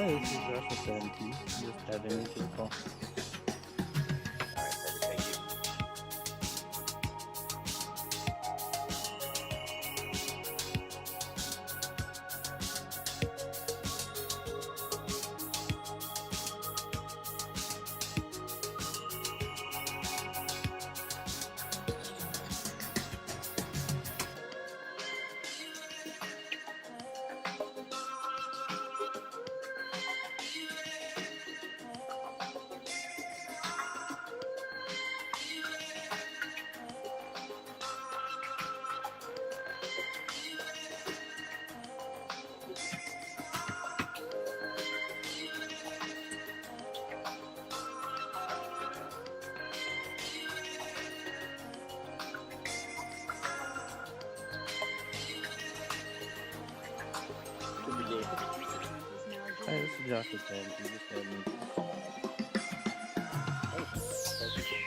Hi, this is Joshua 70. Just adding me to the call. All right, perfect. Thank you. Good day. The receptionist is now Hi, adjourned. this is Joshua 70. Just adding me to the call. Oh, thank you.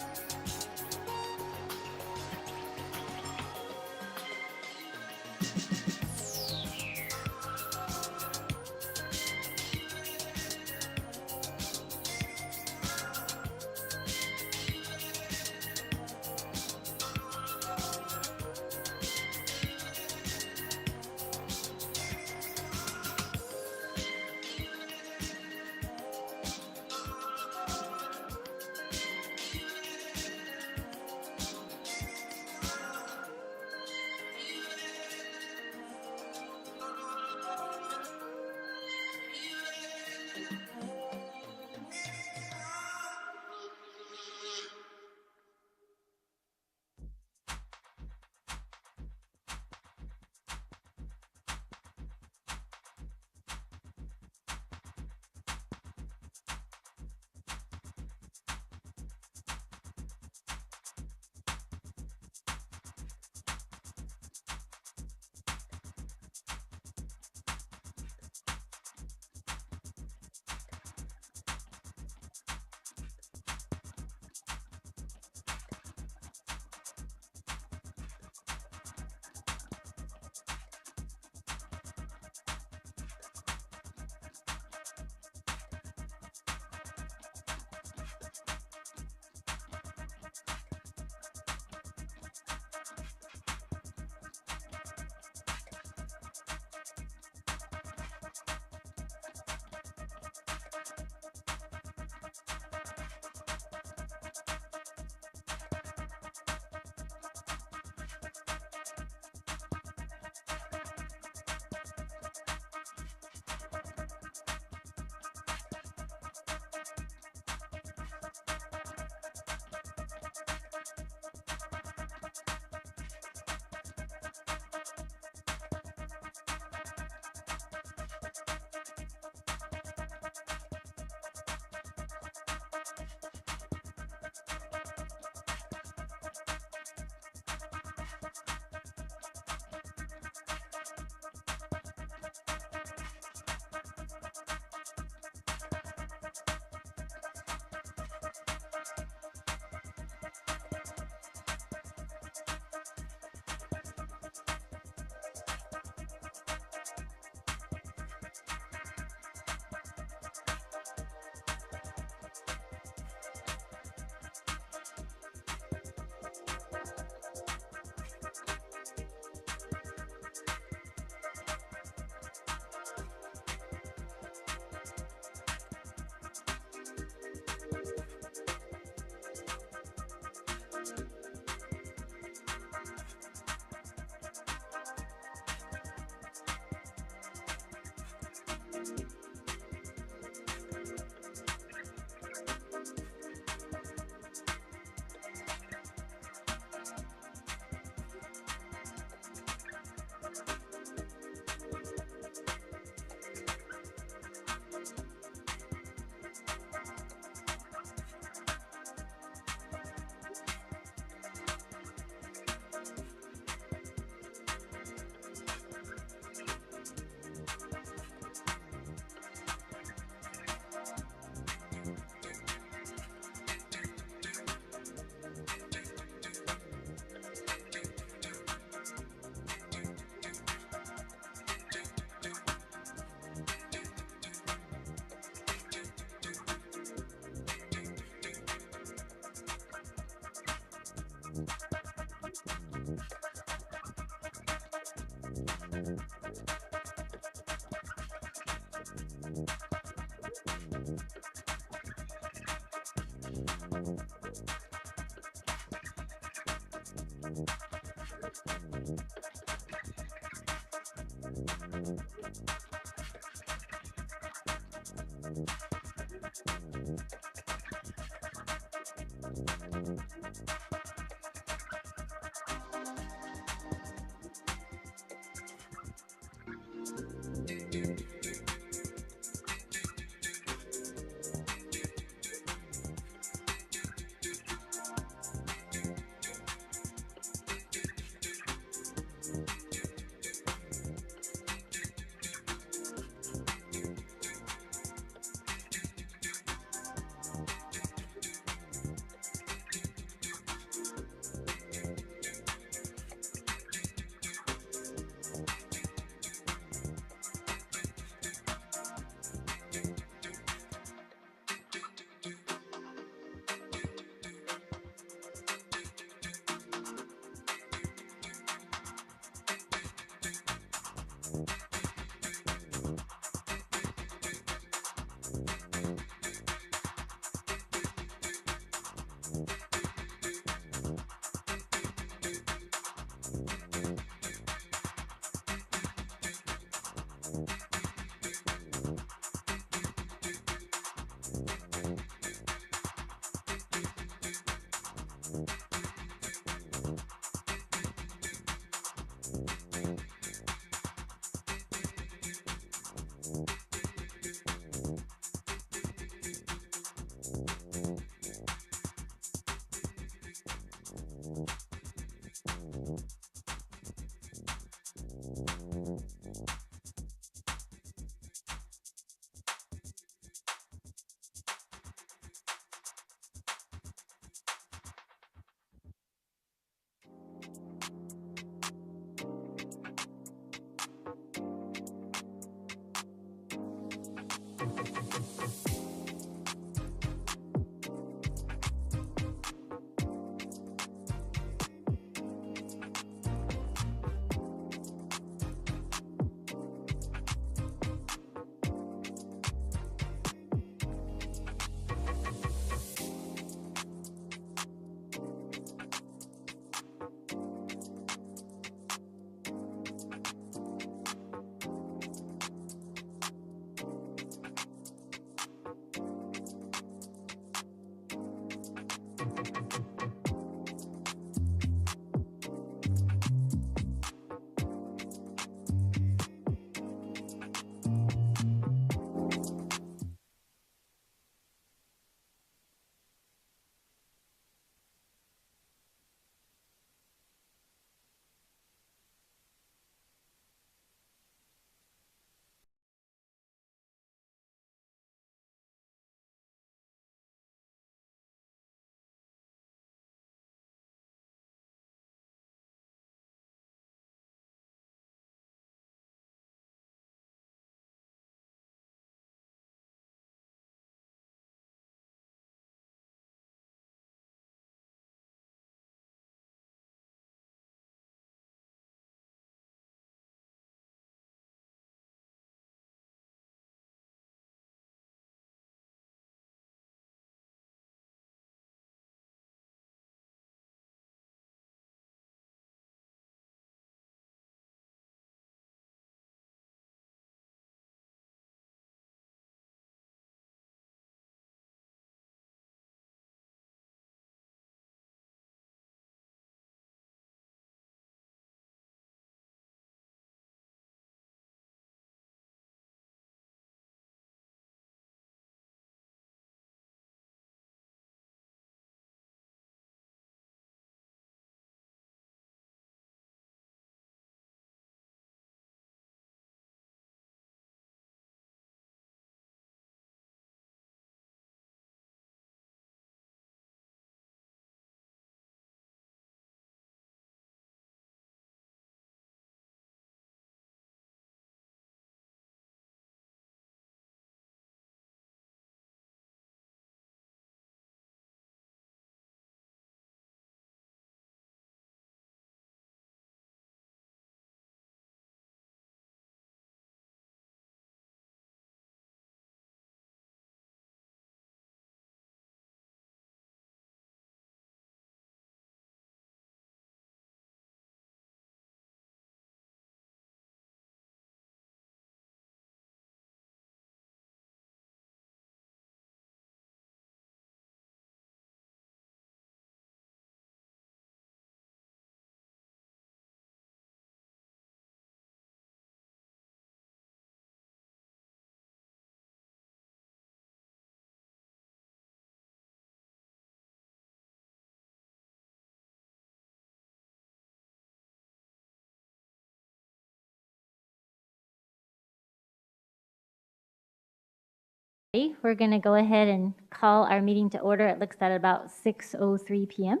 We're going to go ahead and call our meeting to order. It looks at about 6:03 p.m.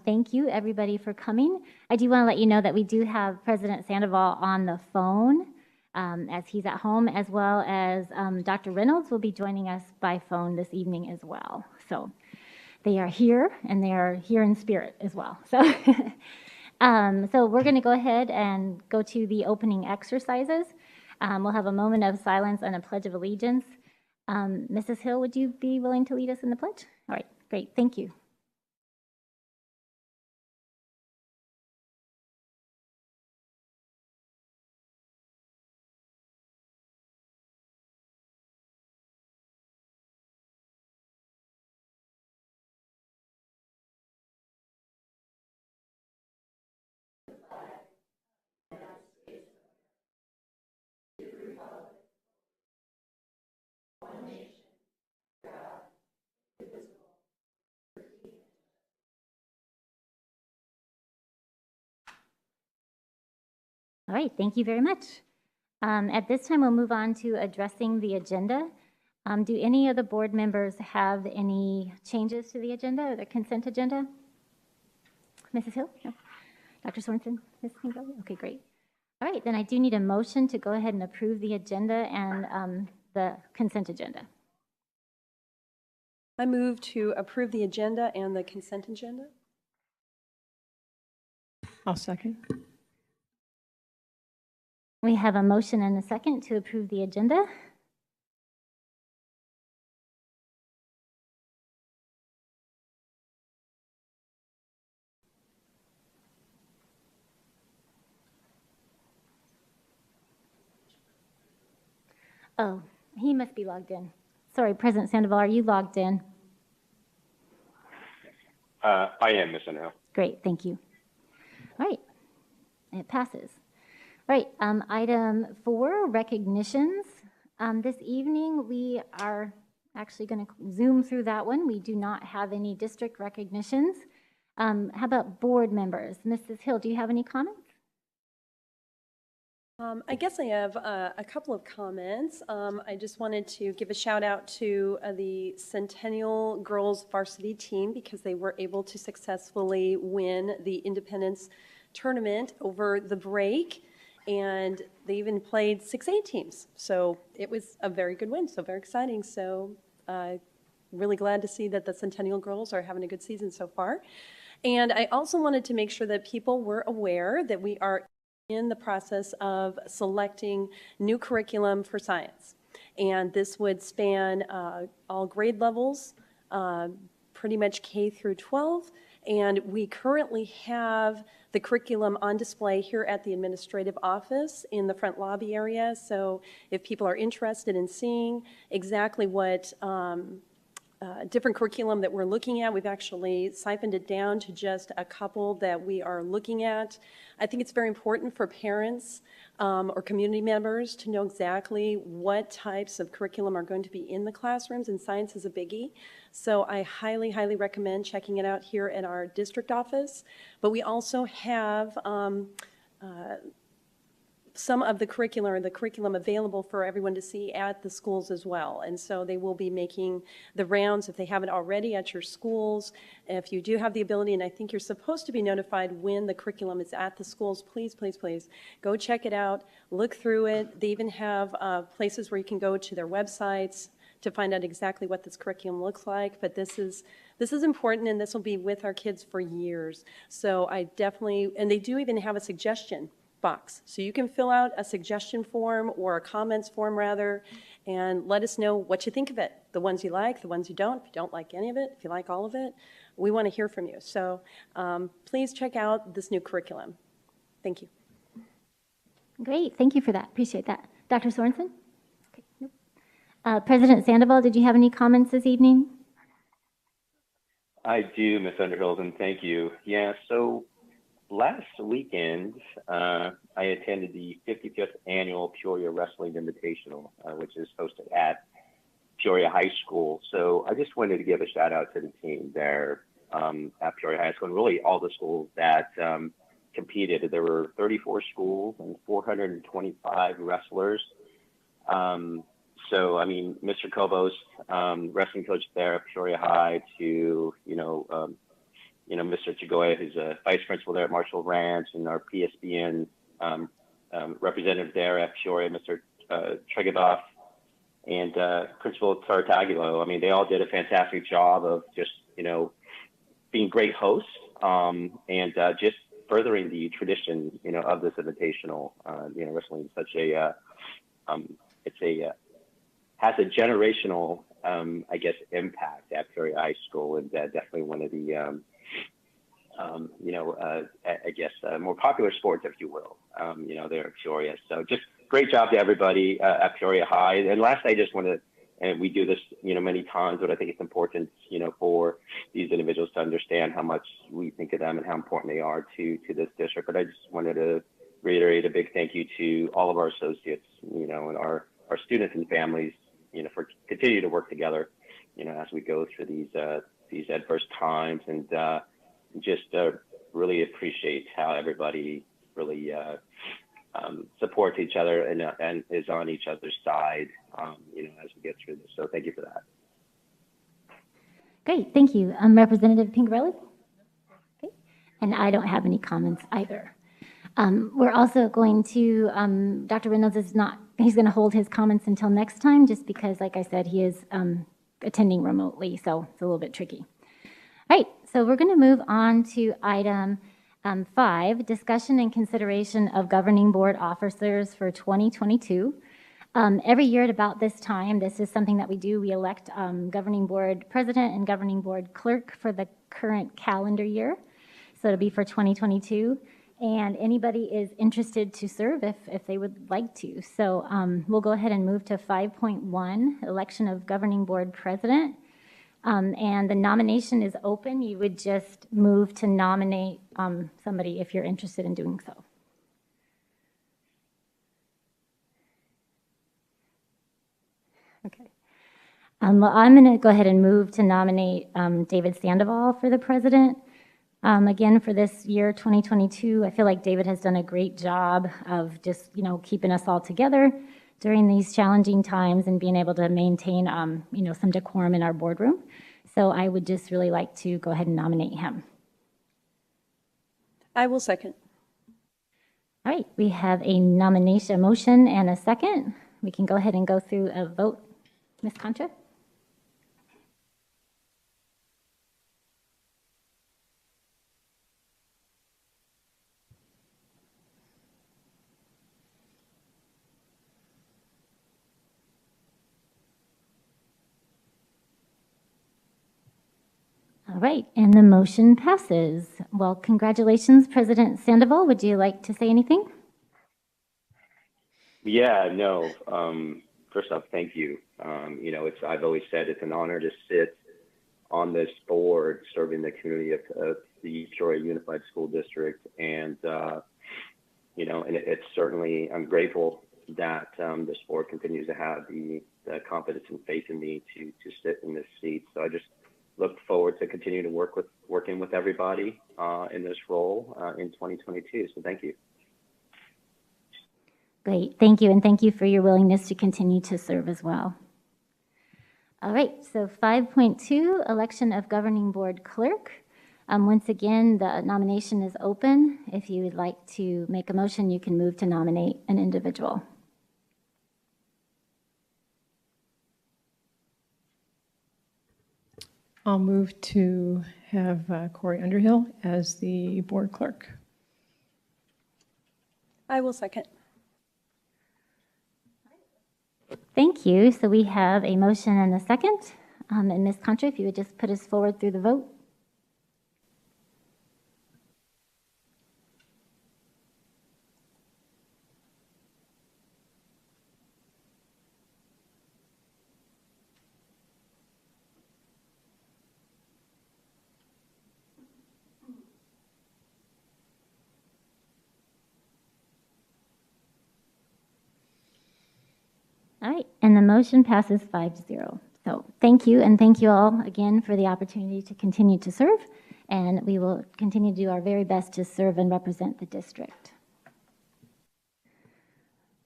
Thank you, everybody, for coming. I do want to let you know that we do have President Sandoval on the phone as he's at home, as well as Dr. Reynolds will be joining us by phone this evening as well. So they are here, and they are here in spirit as well. So, so we're going to go ahead and go to the opening exercises. We'll have a moment of silence and a pledge of allegiance. Mrs. Hill, would you be willing to lead us in the pledge? All right, great, thank you. All right, thank you very much. At this time, we'll move on to addressing the agenda. Do any of the board members have any changes to the agenda or the consent agenda? Mrs. Hill? No. Dr. Sorensen? Ms. Kingo? Okay, great. All right, then I do need a motion to go ahead and approve the agenda and the consent agenda. I move to approve the agenda and the consent agenda. I'll second. We have a motion and a second to approve the agenda. Oh, he must be logged in. Sorry, President Sandoval, are you logged in? I am, Ms. Underhill. Great, thank you. All right, it passes. All right, item 4, recognitions. This evening, we are actually going to zoom through that one. We do not have any district recognitions. How about board members? Mrs. Hill, do you have any comments? I guess I have a couple of comments. I just wanted to give a shout out to the Centennial Girls varsity team because they were able to successfully win the Independence tournament over the break. And they even played 6A teams. So it was a very good win, so very exciting. So really glad to see that the Centennial Girls are having a good season so far. And I also wanted to make sure that people were aware that we are in the process of selecting new curriculum for science. And this would span all grade levels, pretty much K through 12. And we currently have the curriculum on display here at the administrative office in the front lobby area. So if people are interested in seeing exactly what different curriculum that we're looking at, we've actually siphoned it down to just a couple that we are looking at. I think it's very important for parents or community members to know exactly what types of curriculum are going to be in the classrooms, and science is a biggie. So I highly, highly recommend checking it out here at our district office. But we also have some of the curriculum available for everyone to see at the schools as well. And so they will be making the rounds if they haven't already at your schools. If you do have the ability, and I think you're supposed to be notified when the curriculum is at the schools, please, please, please go check it out, look through it. They even have places where you can go to their websites to find out exactly what this curriculum looks like. But this is important, and this will be with our kids for years. So I definitely, and they do even have a suggestion box. So you can fill out a suggestion form or a comments form rather, and let us know what you think of it. The ones you like, the ones you don't. If you don't like any of it, if you like all of it, we want to hear from you. So please check out this new curriculum. Thank you. Great, thank you for that. Appreciate that. Dr. Sorensen? Okay. Nope. President Sandoval, did you have any comments this evening? I do, Ms. Underhill, and thank you. Yeah, so last weekend, I attended the 55th Annual Peoria Wrestling Invitational, which is hosted at Peoria High School. So I just wanted to give a shout out to the team there at Peoria High School, and really all the schools that competed. There were 34 schools and 425 wrestlers. So, I mean, Mr. Kobos, wrestling coach there at Peoria High, to, Mr. Chagoya, who's a vice principal there at Marshall Ranch, and our PSBN representative there at Peoria, Mr. Tregadoff, and Principal Tartagulo. I mean, they all did a fantastic job of just, being great hosts and just furthering the tradition, of this invitational. Wrestling is such a, has a generational, impact at Peoria High School, and definitely one of the, more popular sports, if you will, there at Peoria. So just great job to everybody at Peoria High. And last, I just want to, and we do this, many times, but I think it's important, for these individuals to understand how much we think of them and how important they are to this district. But I just wanted to reiterate a big thank you to all of our associates, and our students and families, for continue to work together, as we go through these adverse times, and just really appreciate how everybody really supports each other and is on each other's side, as we get through this. So thank you for that. Great, thank you. Representative Pingarelli? Okay, and I don't have any comments either. We're also going to, Dr. Reynolds is not, he's going to hold his comments until next time, just because, like I said, he is attending remotely, so it's a little bit tricky. All right, so we're going to move on to item 5, discussion and consideration of governing board officers for 2022. Every year at about this time, this is something that we do. We elect governing board president and governing board clerk for the current calendar year. So it'll be for 2022. And anybody is interested to serve if they would like to. So we'll go ahead and move to 5.1, election of governing board president. And the nomination is open. You would just move to nominate somebody if you're interested in doing so. Okay. Well, I'm going to go ahead and move to nominate David Sandoval for the president. Again, for this year, 2022, I feel like David has done a great job of just, keeping us all together during these challenging times and being able to maintain, some decorum in our boardroom. So I would just really like to go ahead and nominate him. I will second. All right, we have a nomination motion and a second. We can go ahead and go through a vote. Ms. Concha? All right, and the motion passes. Well, congratulations, President Sandoval. Would you like to say anything? Yeah, no. First off, thank you. I've always said it's an honor to sit on this board serving the community of the Peoria Unified School District. And, and it's certainly, I'm grateful that this board continues to have the confidence and faith in me to sit in this seat. So I just look forward to continue to working with everybody in this role in 2022. So thank you. Great, thank you, and thank you for your willingness to continue to serve as well. All right, so 5.2, election of governing board clerk. Once again, the nomination is open. If you would like to make a motion, you can move to nominate an individual. I'll move to have Corey Underhill as the board clerk. I will second. Thank you. So we have a motion and a second. And Ms. Contra, if you would just put us forward through the vote. All right, and the motion passes 5-0. So thank you, and thank you all again for the opportunity to continue to serve, and we will continue to do our very best to serve and represent the district.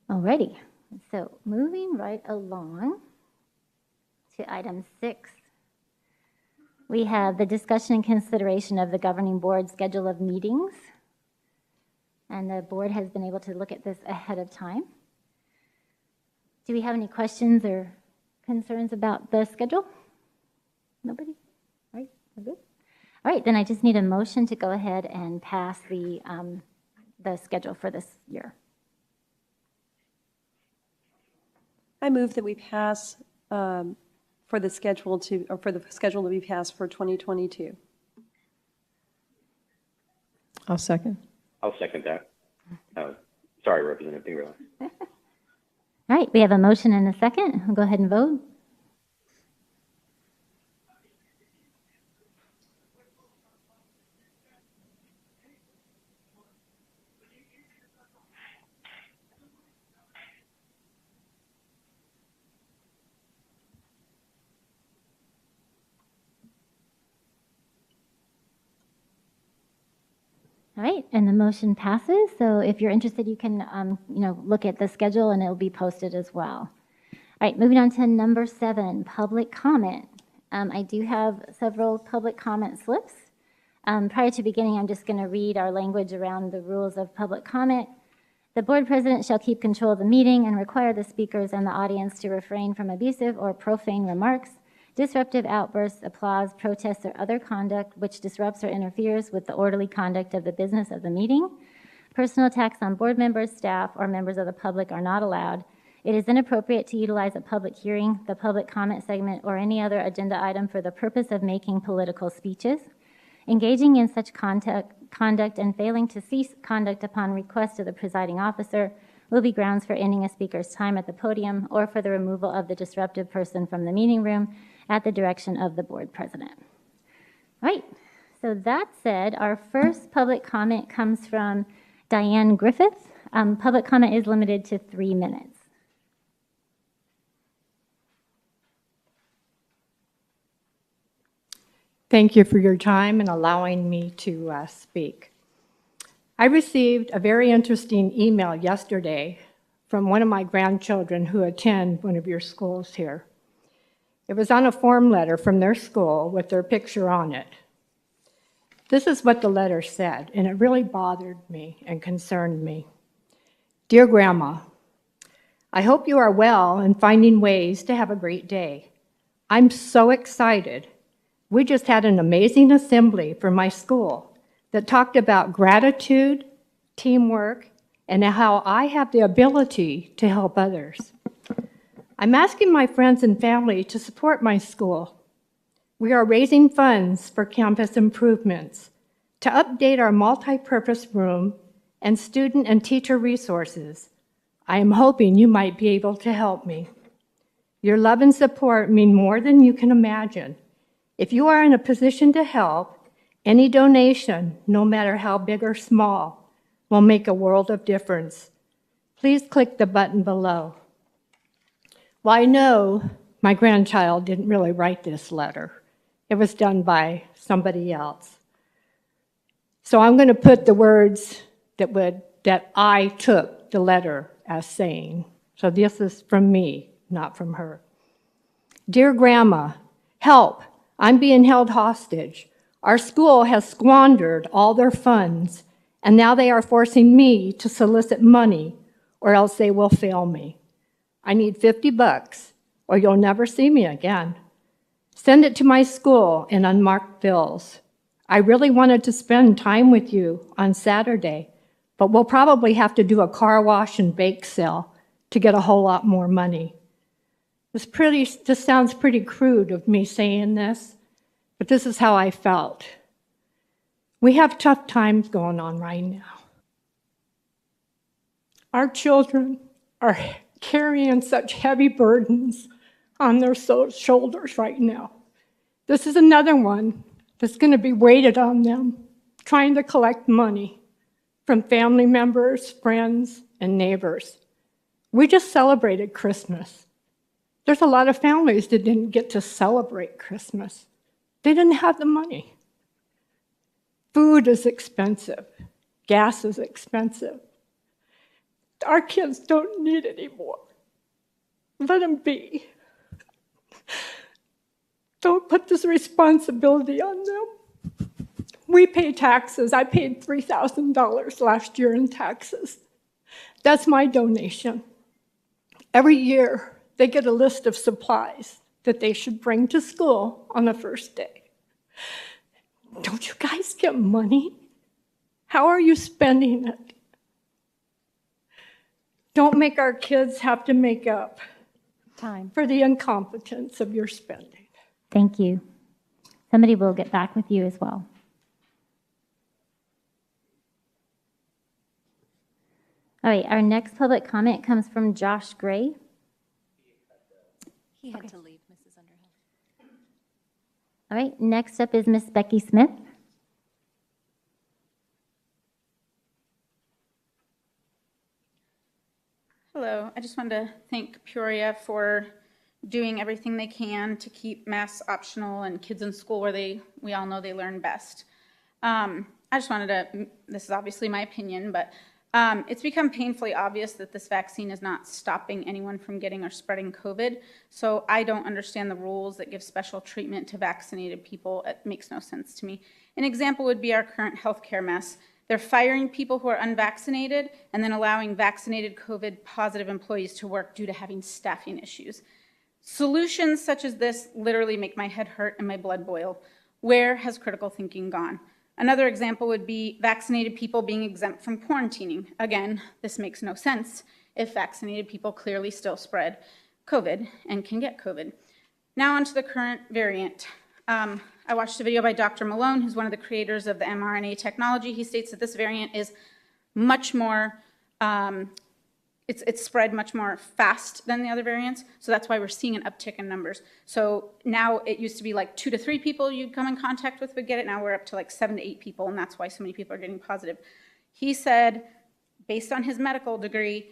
All righty, So moving right along to item 6. We have the discussion and consideration of the governing board schedule of meetings. And the board has been able to look at this ahead of time. Do we have any questions or concerns about the schedule? Nobody? All right, we're good. All right, then I just need a motion to go ahead and pass the schedule for this year. I move that we pass for the schedule to be passed for 2022. I'll second. I'll second that. Sorry, Representative Dingerla. All right, we have a motion and a second. We'll go ahead and vote. All right, and the motion passes. So if you're interested, you can, look at the schedule and it'll be posted as well. All right, moving on to number 7, public comment. I do have several public comment slips. Prior to beginning, I'm just going to read our language around the rules of public comment. The board president shall keep control of the meeting and require the speakers and the audience to refrain from abusive or profane remarks, disruptive outbursts, applause, protests, or other conduct which disrupts or interferes with the orderly conduct of the business of the meeting. Personal attacks on board members, staff, or members of the public are not allowed. It is inappropriate to utilize a public hearing, the public comment segment, or any other agenda item for the purpose of making political speeches. Engaging in such conduct and failing to cease conduct upon request of the presiding officer will be grounds for ending a speaker's time at the podium or for the removal of the disruptive person from the meeting room at the direction of the board president. All right, so that said, our first public comment comes from Diane Griffith. Public comment is limited to 3 minutes. Thank you for your time and allowing me to speak. I received a very interesting email yesterday from one of my grandchildren who attend one of your schools here. It was on a form letter from their school with their picture on it. This is what the letter said, and it really bothered me and concerned me. Dear Grandma, I hope you are well and finding ways to have a great day. I'm so excited. We just had an amazing assembly for my school that talked about gratitude, teamwork, and how I have the ability to help others. I'm asking my friends and family to support my school. We are raising funds for campus improvements, to update our multi-purpose room and student and teacher resources. I am hoping you might be able to help me. Your love and support mean more than you can imagine. If you are in a position to help, any donation, no matter how big or small, will make a world of difference. Please click the button below. Well, I know my grandchild didn't really write this letter. It was done by somebody else. So I'm going to put the words that I took the letter as saying. So this is from me, not from her. Dear Grandma, help. I'm being held hostage. Our school has squandered all their funds, and now they are forcing me to solicit money, or else they will fail me. I need $50, or you'll never see me again. Send it to my school in unmarked bills. I really wanted to spend time with you on Saturday, but we'll probably have to do a car wash and bake sale to get a whole lot more money. This sounds pretty crude of me saying this, but this is how I felt. We have tough times going on right now. Our children are carrying such heavy burdens on their shoulders right now. This is another one that's going to be weighted on them, trying to collect money from family members, friends, and neighbors. We just celebrated Christmas. There's a lot of families that didn't get to celebrate Christmas. They didn't have the money. Food is expensive. Gas is expensive. Our kids don't need it anymore. Let them be. Don't put this responsibility on them. We pay taxes. I paid $3,000 last year in taxes. That's my donation. Every year, they get a list of supplies that they should bring to school on the first day. Don't you guys get money? How are you spending it? Don't make our kids have to make up for the incompetence of your spending. Thank you. Somebody will get back with you as well. All right, our next public comment comes from Josh Gray. He had to leave, Mrs. Underhill. All right, next up is Miss Becky Smith. Hello, I just wanted to thank Peoria for doing everything they can to keep masks optional and kids in school where we all know they learn best. I just wanted to, this is obviously my opinion, but it's become painfully obvious that this vaccine is not stopping anyone from getting or spreading COVID. So I don't understand the rules that give special treatment to vaccinated people. It makes no sense to me. An example would be our current healthcare mess. They're firing people who are unvaccinated and then allowing vaccinated COVID positive employees to work due to having staffing issues. Solutions such as this literally make my head hurt and my blood boil. Where has critical thinking gone? Another example would be vaccinated people being exempt from quarantining. Again, this makes no sense if vaccinated people clearly still spread COVID and can get COVID. Now onto the current variant. I watched a video by Dr. Malone, who's one of the creators of the mRNA technology. He states that this variant is much more, it's spread much more fast than the other variants. So that's why we're seeing an uptick in numbers. So now it used to be like 2 to 3 people you'd come in contact with would get it. Now we're up to like 7 to 8 people, and that's why so many people are getting positive. He said, based on his medical degree,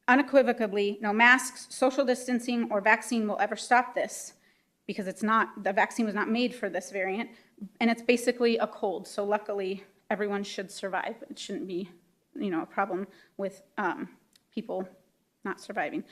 unequivocally, no masks, social distancing, or vaccine will ever stop this, because it's not, the vaccine was not made for this variant, and it's basically a cold. So luckily, everyone should survive. It shouldn't be, a problem with people not surviving.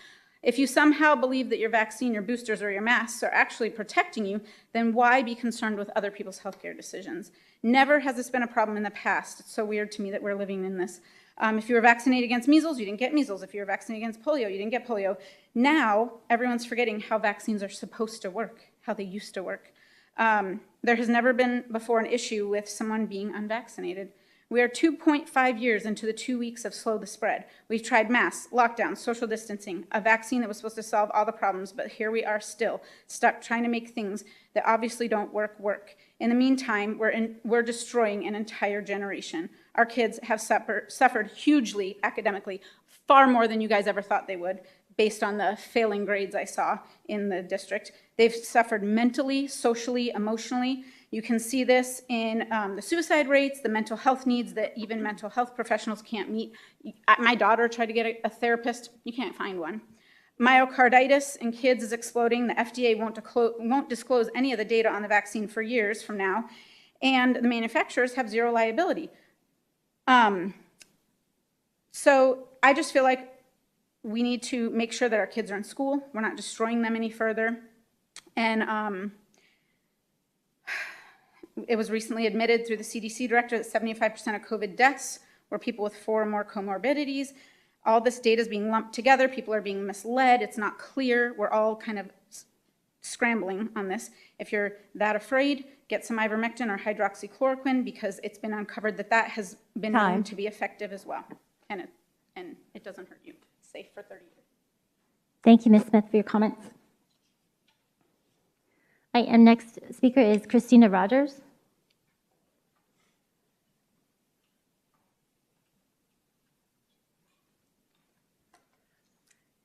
If you somehow believe that your vaccine, your boosters, or your masks are actually protecting you, then why be concerned with other people's healthcare decisions? Never has this been a problem in the past. It's so weird to me that we're living in this. If you were vaccinated against measles, you didn't get measles. If you were vaccinated against polio, you didn't get polio. Now, everyone's forgetting how vaccines are supposed to work, how they used to work. There has never been before an issue with someone being unvaccinated. We are 2.5 years into the 2 weeks of slow the spread. We've tried masks, lockdowns, social distancing, a vaccine that was supposed to solve all the problems, but here we are still stuck trying to make things that obviously don't work. In the meantime, we're destroying an entire generation. Our kids have suffered hugely academically, far more than you guys ever thought they would, based on the failing grades I saw in the district. They've suffered mentally, socially, emotionally. You can see this in the suicide rates, the mental health needs that even mental health professionals can't meet. My daughter tried to get a therapist. You can't find one. Myocarditis in kids is exploding. The FDA won't disclose any of the data on the vaccine for years from now. And the manufacturers have zero liability. So I just feel like we need to make sure that our kids are in school. We're not destroying them any further. And it was recently admitted through the CDC director that 75% of COVID deaths were people with 4 or more comorbidities. All this data is being lumped together. People are being misled. It's not clear. We're all kind of scrambling on this. If you're that afraid, get some ivermectin or hydroxychloroquine, because it's been uncovered that that has been known to be effective as well. And it doesn't hurt you. It's safe for 30 years. Thank you, Ms. Smith, for your comments. All right, and next speaker is Christina Rogers.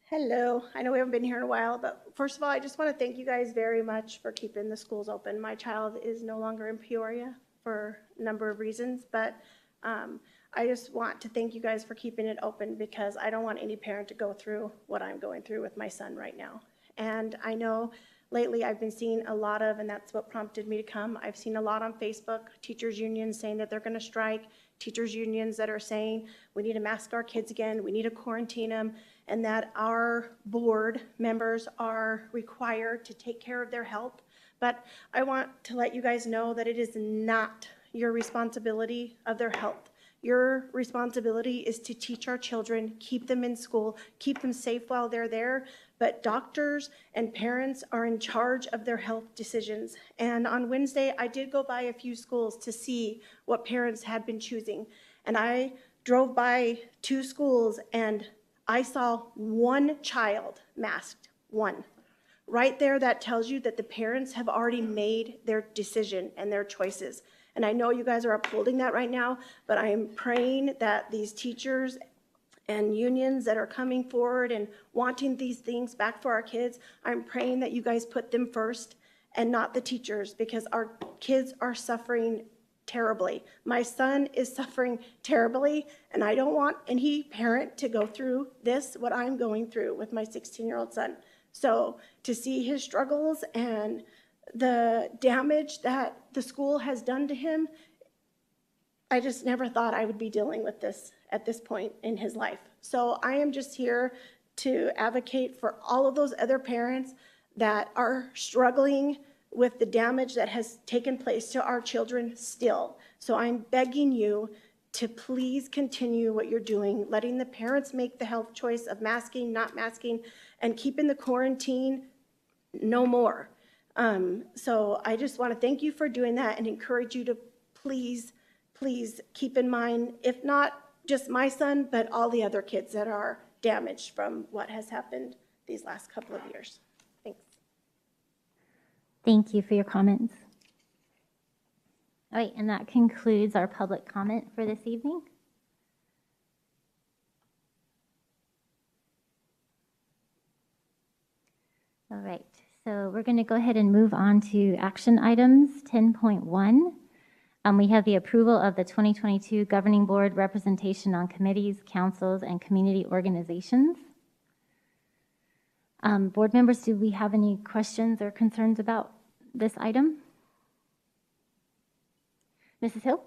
Hello. I know we haven't been here in a while, but first of all, I just want to thank you guys very much for keeping the schools open. My child is no longer in Peoria for a number of reasons, but I just want to thank you guys for keeping it open, because I don't want any parent to go through what I'm going through with my son right now. And I know lately I've been seeing a lot of, and that's what prompted me to come, I've seen a lot on Facebook, teachers unions saying that they're going to strike, teachers unions that are saying we need to mask our kids again, we need to quarantine them, and that our board members are required to take care of their health. But I want to let you guys know that it is not your responsibility of their health. Your responsibility is to teach our children, keep them in school, keep them safe while they're there. But doctors and parents are in charge of their health decisions. And on Wednesday, I did go by a few schools to see what parents had been choosing. And I drove by 2 schools and I saw 1 child masked, 1. Right there, that tells you that the parents have already made their decision and their choices. And I know you guys are upholding that right now, but I am praying that these teachers and unions that are coming forward and wanting these things back for our kids, I'm praying that you guys put them first and not the teachers, because our kids are suffering terribly. My son is suffering terribly, and I don't want any parent to go through this, what I'm going through with my 16-year-old son. So to see his struggles and the damage that the school has done to him, I just never thought I would be dealing with this at this point in his life. So I am just here to advocate for all of those other parents that are struggling with the damage that has taken place to our children still. So I'm begging you to please continue what you're doing, letting the parents make the health choice of masking, not masking, and keeping the quarantine no more. So I just want to thank you for doing that and encourage you to please keep in mind, if not just my son, but all the other kids that are damaged from what has happened these last couple of years. Thanks. Thank you for your comments. All right, and that concludes our public comment for this evening. All right, so we're going to go ahead and move on to action items 10.1. We have the approval of the 2022 Governing Board representation on committees, councils, and community organizations. Board members, do we have any questions or concerns about this item? Mrs. Hill?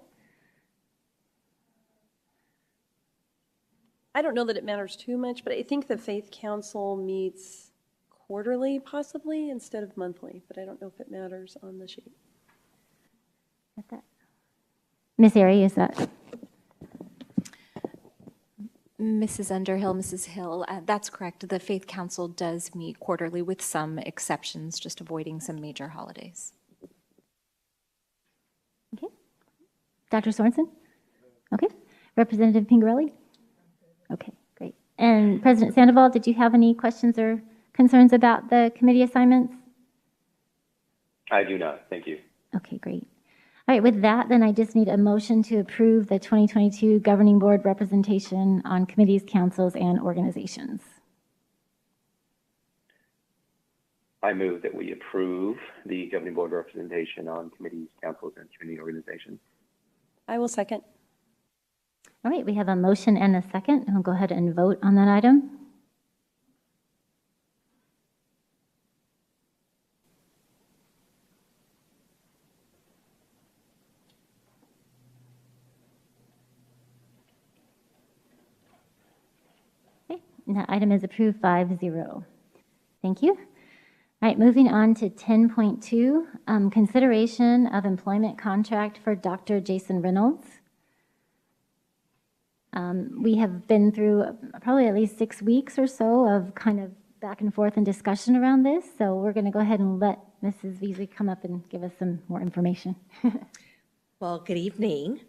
I don't know that it matters too much, but I think the Faith Council meets quarterly possibly instead of monthly, but I don't know if it matters on the sheet. Got that. Ms. Airy, is that? Mrs. Underhill, Mrs. Hill, that's correct. The Faith Council does meet quarterly with some exceptions, just avoiding some major holidays. Okay. Dr. Sorensen? Okay. Representative Pingarelli? Okay, great. And President Sandoval, did you have any questions or concerns about the committee assignments? I do not. Thank you. Okay, great. All right, with that, then I just need a motion to approve the 2022 Governing Board representation on committees, councils, and organizations. I move that we approve the Governing Board representation on committees, councils, and community organizations. I will second. All right, we have a motion and a second. We'll go ahead and vote on that item. And that item is approved 5-0. Thank you. All right, moving on to 10.2, consideration of employment contract for Dr. Jason Reynolds. We have been through probably at least 6 weeks or so of kind of back and forth and discussion around this. So we're going to go ahead and let Mrs. Veasley come up and give us some more information. Well, good evening.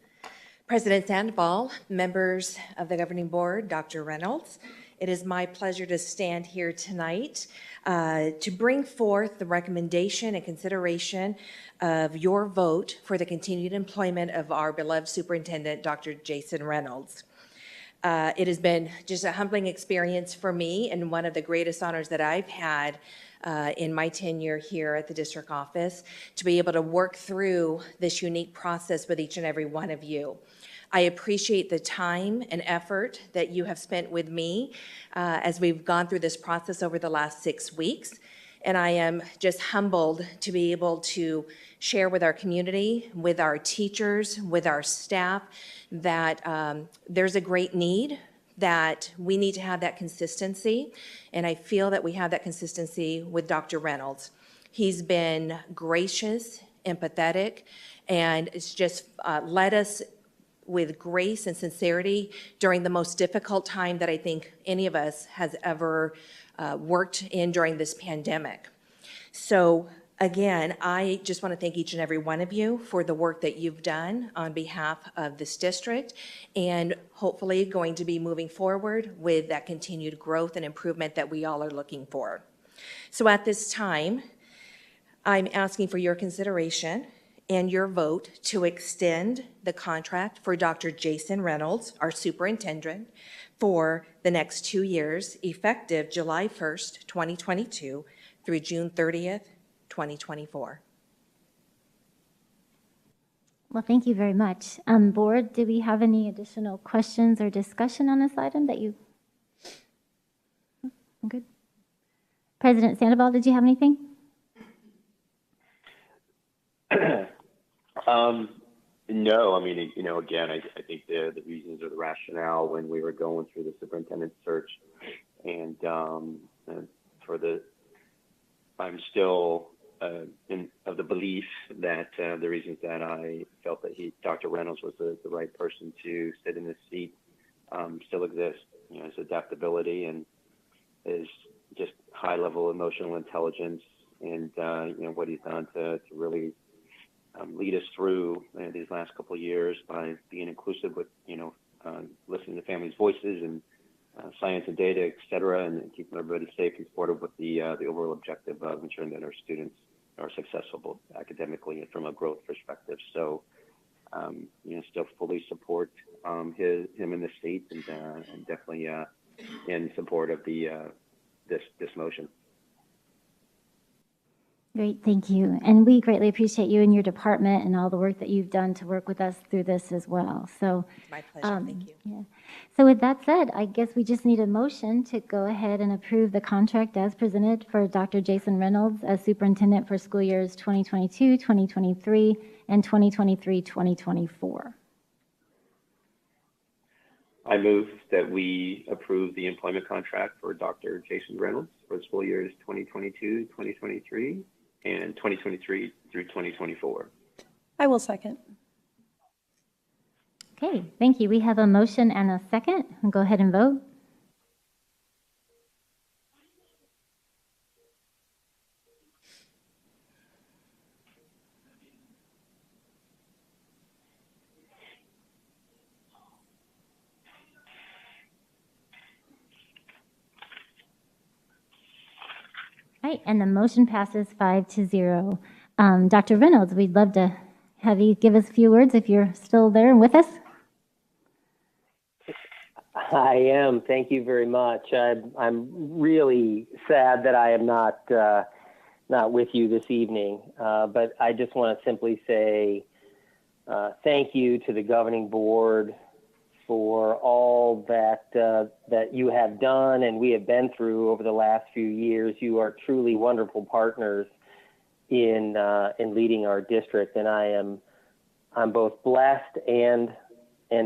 President Sandoval, members of the Governing Board, Dr. Reynolds. It is my pleasure to stand here tonight to bring forth the recommendation and consideration of your vote for the continued employment of our beloved Superintendent, Dr. Jason Reynolds. It has been just a humbling experience for me and one of the greatest honors that I've had in my tenure here at the district office to be able to work through this unique process with each and every one of you. I appreciate the time and effort that you have spent with me as we've gone through this process over the last 6 weeks. And I am just humbled to be able to share with our community, with our teachers, with our staff, that there's a great need, that we need to have that consistency. And I feel that we have that consistency with Dr. Reynolds. He's been gracious, empathetic, and it's just led us with grace and sincerity during the most difficult time that I think any of us has ever worked in during this pandemic. So again, I just want to thank each and every one of you for the work that you've done on behalf of this district, and hopefully going to be moving forward with that continued growth and improvement that we all are looking for. So at this time, I'm asking for your consideration and your vote to extend the contract for Dr. Jason Reynolds, our superintendent, for the next 2 years, effective July 1st, 2022 through June 30th, 2024. Well, thank you very much. Board, do we have any additional questions or discussion on this item that you? I'm good. President Sandoval, did you have anything? No, I mean, you know, again, I think the reasons or the rationale when we were going through the superintendent search, and I'm still of the belief that the reasons that I felt that Dr. Reynolds was the right person to sit in this seat still exist. You know, his adaptability and his just high level emotional intelligence, and you know, what he's done to really lead us through these last couple of years by being inclusive with, you know, listening to families' voices and science and data, et cetera, and keeping everybody safe and supportive with the overall objective of ensuring that our students are successful both academically and from a growth perspective. So, you know, still fully support him in the seat, and definitely in support of this motion. Great, thank you. And we greatly appreciate you and your department and all the work that you've done to work with us through this as well. So, My pleasure, thank you. Yeah. So with that said, I guess we just need a motion to go ahead and approve the contract as presented for Dr. Jason Reynolds as superintendent for school years 2022, 2023, and 2023-2024. I move that we approve the employment contract for Dr. Jason Reynolds for the school years 2022, 2023, and 2023 through 2024. I will second. Okay, thank you. We have a motion and a second. We'll go ahead and vote. Right, and the motion passes 5-0. Dr. Reynolds, we'd love to have you give us a few words if you're still there and with us. I am. Thank you very much. I'm really sad that I am not with you this evening, but I just want to simply say thank you to the governing board for all that you have done and we have been through over the last few years. You are truly wonderful partners in leading our district, and I'm both blessed and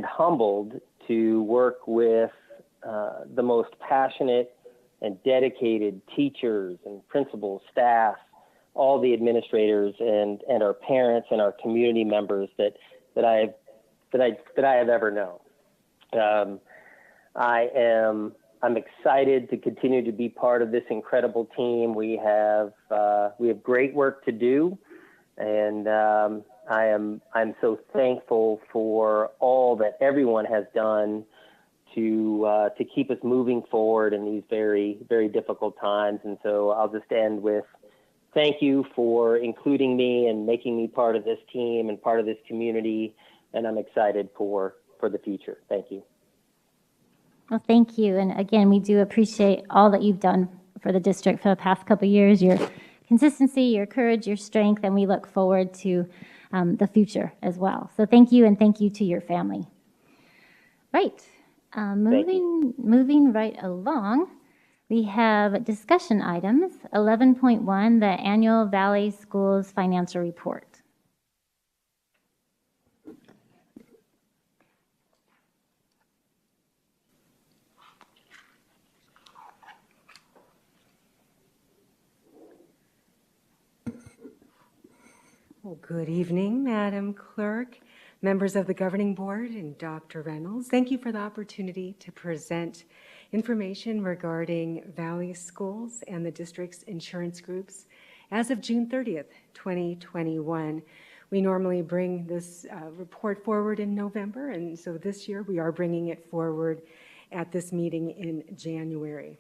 humbled to work with the most passionate and dedicated teachers and principals, staff, all the administrators and our parents and our community members that I have ever known. I'm excited to continue to be part of this incredible team. We have great work to do, and I'm so thankful for all that everyone has done to keep us moving forward in these very, very difficult times. And so I'll just end with thank you for including me and making me part of this team and part of this community. And I'm excited for the future. Thank you. Well, thank you. And again, we do appreciate all that you've done for the district for the past couple of years, your consistency, your courage, your strength, and we look forward to the future as well. So thank you, and thank you to your family. Right. Moving right along, We have discussion items. 11.1, the annual Valley Schools financial report. Well, good evening, Madam Clerk, members of the Governing Board, and Dr. Reynolds. Thank you for the opportunity to present information regarding Valley Schools and the district's insurance groups as of June 30th, 2021. We normally bring this report forward in November, and so this year we are bringing it forward at this meeting in January.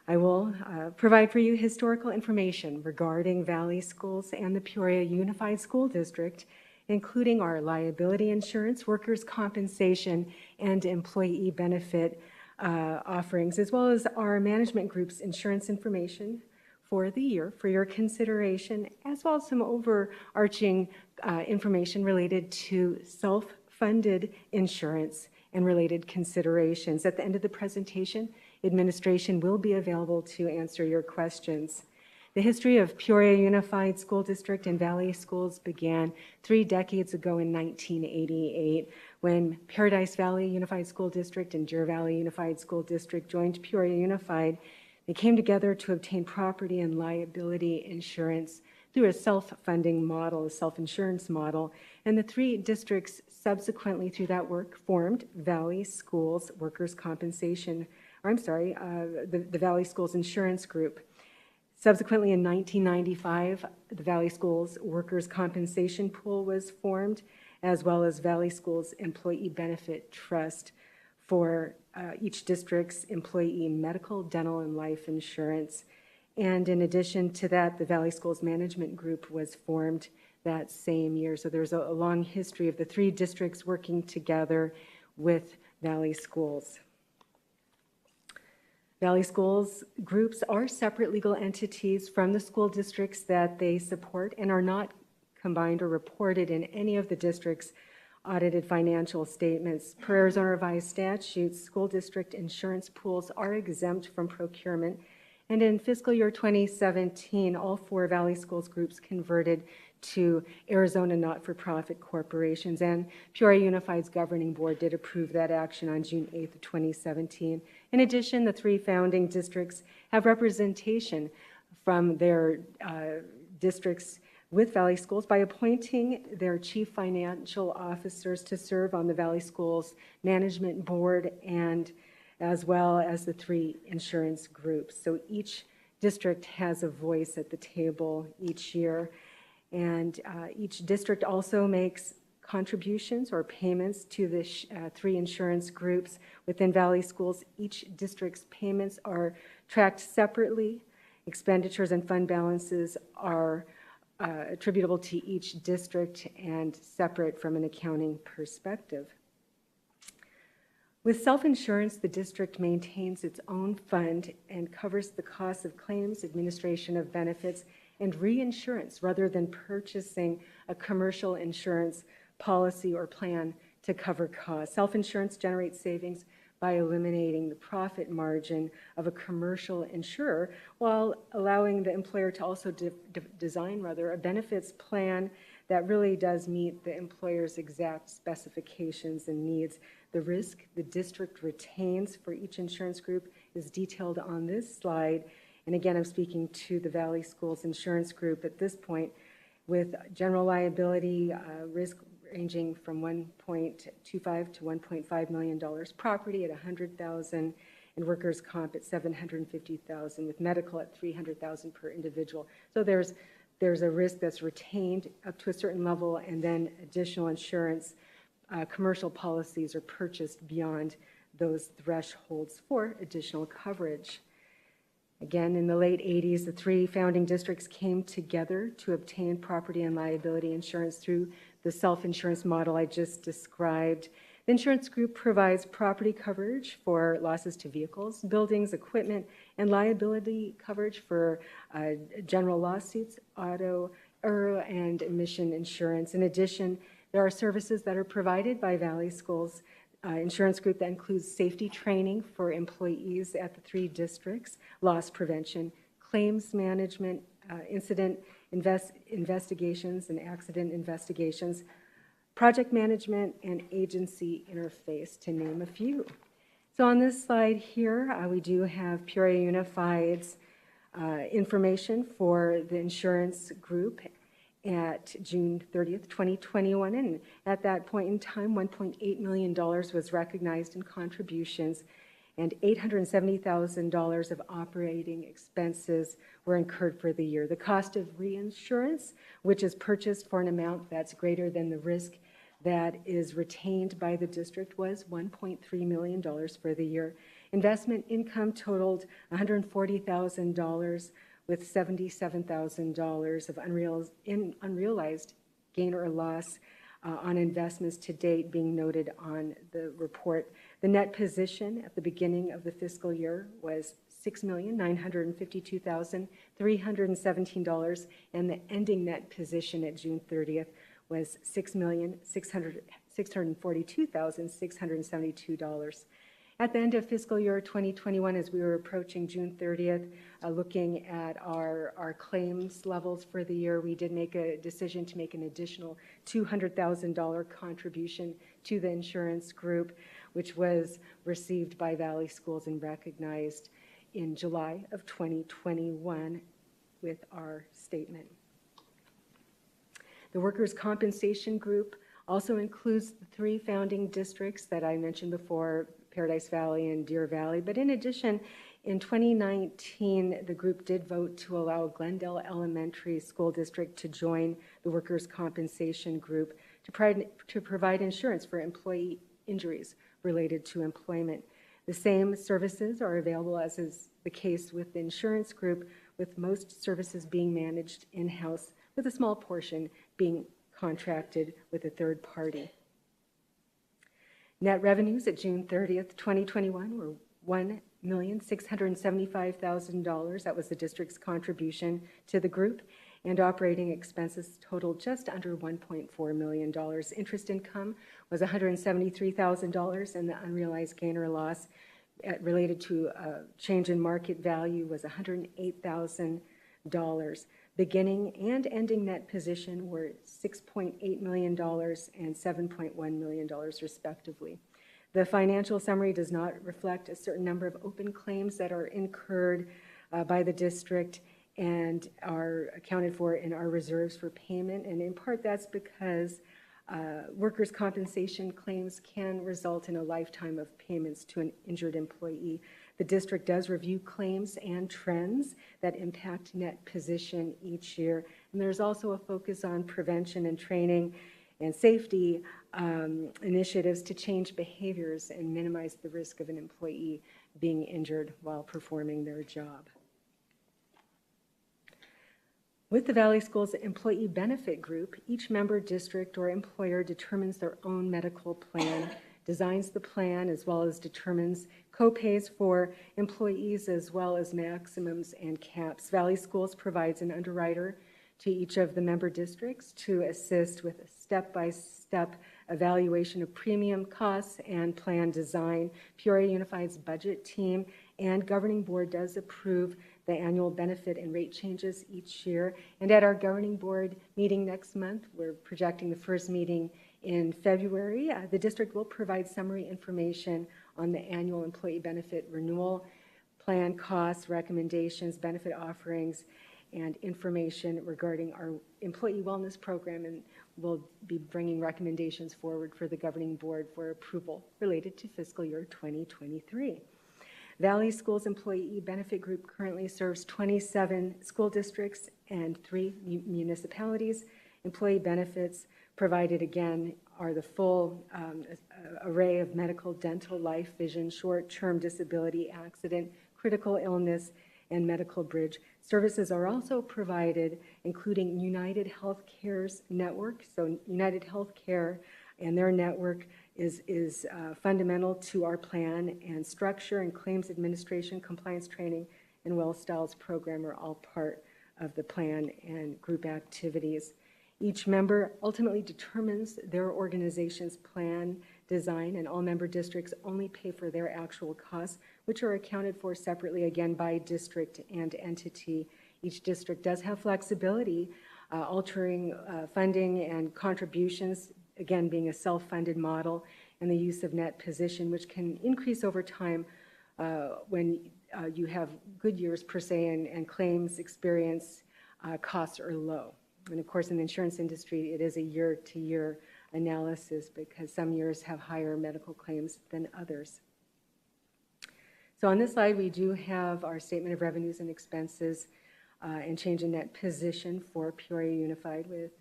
I will provide for you historical information regarding Valley Schools and the Peoria Unified School District, including our liability insurance, workers' compensation, and employee benefit offerings, as well as our management group's insurance information for the year for your consideration, as well as some overarching information related to self-funded insurance and related considerations. At the end of the presentation, administration will be available to answer your questions. The history of Peoria Unified School District and Valley Schools began 3 decades ago in 1988 when Paradise Valley Unified School District and Deer Valley Unified School District joined Peoria Unified. They came together to obtain property and liability insurance through a self-funding model, a self-insurance model, and the 3 districts subsequently through that work formed Valley Schools Workers' Compensation, the Valley Schools Insurance Group. Subsequently in 1995, the Valley Schools Workers' Compensation Pool was formed, as well as Valley Schools Employee Benefit Trust for each district's employee medical, dental, and life insurance. And in addition to that, the Valley Schools Management Group was formed that same year. So there's a long history of the 3 districts working together with Valley Schools. Valley Schools groups are separate legal entities from the school districts that they support and are not combined or reported in any of the district's audited financial statements. Per Arizona Revised Statutes, school district insurance pools are exempt from procurement, and in fiscal year 2017, all 4 Valley Schools groups converted to Arizona not-for-profit corporations, and Peoria Unified's governing board did approve that action on June 8th, 2017. In addition, the 3 founding districts have representation from their districts with Valley Schools by appointing their chief financial officers to serve on the Valley Schools Management Board and as well as the 3 insurance groups. So each district has a voice at the table each year. And each district also makes contributions or payments to the 3 insurance groups within Valley Schools. Each district's payments are tracked separately. Expenditures and fund balances are attributable to each district and separate from an accounting perspective. With self-insurance, the district maintains its own fund and covers the costs of claims, administration of benefits, and reinsurance rather than purchasing a commercial insurance policy or plan to cover costs. Self-insurance generates savings by eliminating the profit margin of a commercial insurer while allowing the employer to also design a benefits plan that really does meet the employer's exact specifications and needs. The risk the district retains for each insurance group is detailed on this slide. And again, I'm speaking to the Valley Schools Insurance Group at this point with general liability risk ranging from $1.25 to $1.5 million, property at $100,000, and workers' comp at $750,000, with medical at $300,000 per individual. So there's a risk that's retained up to a certain level, and then additional insurance commercial policies are purchased beyond those thresholds for additional coverage. Again, in the late 80s, the 3 founding districts came together to obtain property and liability insurance through the self-insurance model I just described. The insurance group provides property coverage for losses to vehicles, buildings, equipment, and liability coverage for general lawsuits, auto, and emission insurance. In addition, there are services that are provided by Valley Schools insurance group that includes safety training for employees at the 3 districts, loss prevention, claims management, incident investigations and accident investigations, project management, and agency interface, to name a few. So on this slide here, we do have Peoria Unified's information for the insurance group at June 30th, 2021. And at that point in time, $1.8 million was recognized in contributions, and $870,000 of operating expenses were incurred for the year. The cost of reinsurance, which is purchased for an amount that's greater than the risk that is retained by the district, was $1.3 million for the year. Investment income totaled $140,000, with $77,000 of unrealized gain or loss on investments to date being noted on the report. The net position at the beginning of the fiscal year was $6,952,317, and the ending net position at June 30th was $6,642,672. At the end of fiscal year 2021, as we were approaching June 30th, looking at our claims levels for the year, we did make a decision to make an additional $200,000 contribution to the insurance group, which was received by Valley Schools and recognized in July of 2021 with our statement. The workers' compensation group also includes the 3 founding districts that I mentioned before, Paradise Valley and Deer Valley. But in addition, in 2019, the group did vote to allow Glendale Elementary School District to join the workers' compensation group to provide insurance for employee injuries related to employment. The same services are available as is the case with the insurance group, with most services being managed in-house, with a small portion being contracted with a third party. Net revenues at June 30th, 2021 were $1,675,000. That was the district's contribution to the group. And operating expenses totaled just under $1.4 million. Interest income was $173,000, and the unrealized gain or loss related to a change in market value was $108,000. Beginning and ending net position were $6.8 million and $7.1 million, respectively. The financial summary does not reflect a certain number of open claims that are incurred by the district and are accounted for in our reserves for payment. And in part, that's because workers' compensation claims can result in a lifetime of payments to an injured employee. The district does review claims and trends that impact net position each year. And there's also a focus on prevention and training and safety initiatives to change behaviors and minimize the risk of an employee being injured while performing their job. With the Valley Schools Employee Benefit Group, each member district or employer determines their own medical plan, designs the plan, as well as determines co-pays for employees, as well as maximums and caps. Valley Schools provides an underwriter to each of the member districts to assist with a step-by-step evaluation of premium costs and plan design. Peoria Unified's budget team and governing board does approve the annual benefit and rate changes each year. And at our governing board meeting next month, we're projecting the first meeting in February. The district will provide summary information on the annual employee benefit renewal, plan costs, recommendations, benefit offerings, and information regarding our employee wellness program, and we'll be bringing recommendations forward for the governing board for approval related to fiscal year 2023. Valley Schools Employee Benefit Group currently serves 27 school districts and 3 municipalities. Employee benefits provided, again, are the full array of medical, dental, life, vision, short-term disability, accident, critical illness, and medical bridge. Services are also provided, including United Healthcare's network. So United Healthcare and their network is fundamental to our plan, and structure and claims administration, compliance training, and WellStyles program are all part of the plan and group activities. Each member ultimately determines their organization's plan design, and all member districts only pay for their actual costs, which are accounted for separately again by district and entity. Each district does have flexibility, altering funding and contributions, again being a self-funded model, and the use of net position, which can increase over time when you have good years per se and claims experience costs are low. And of course, in the insurance industry, it is a year-to-year analysis because some years have higher medical claims than others. So on this slide, we do have our statement of revenues and expenses and change in net position for Peoria Unified with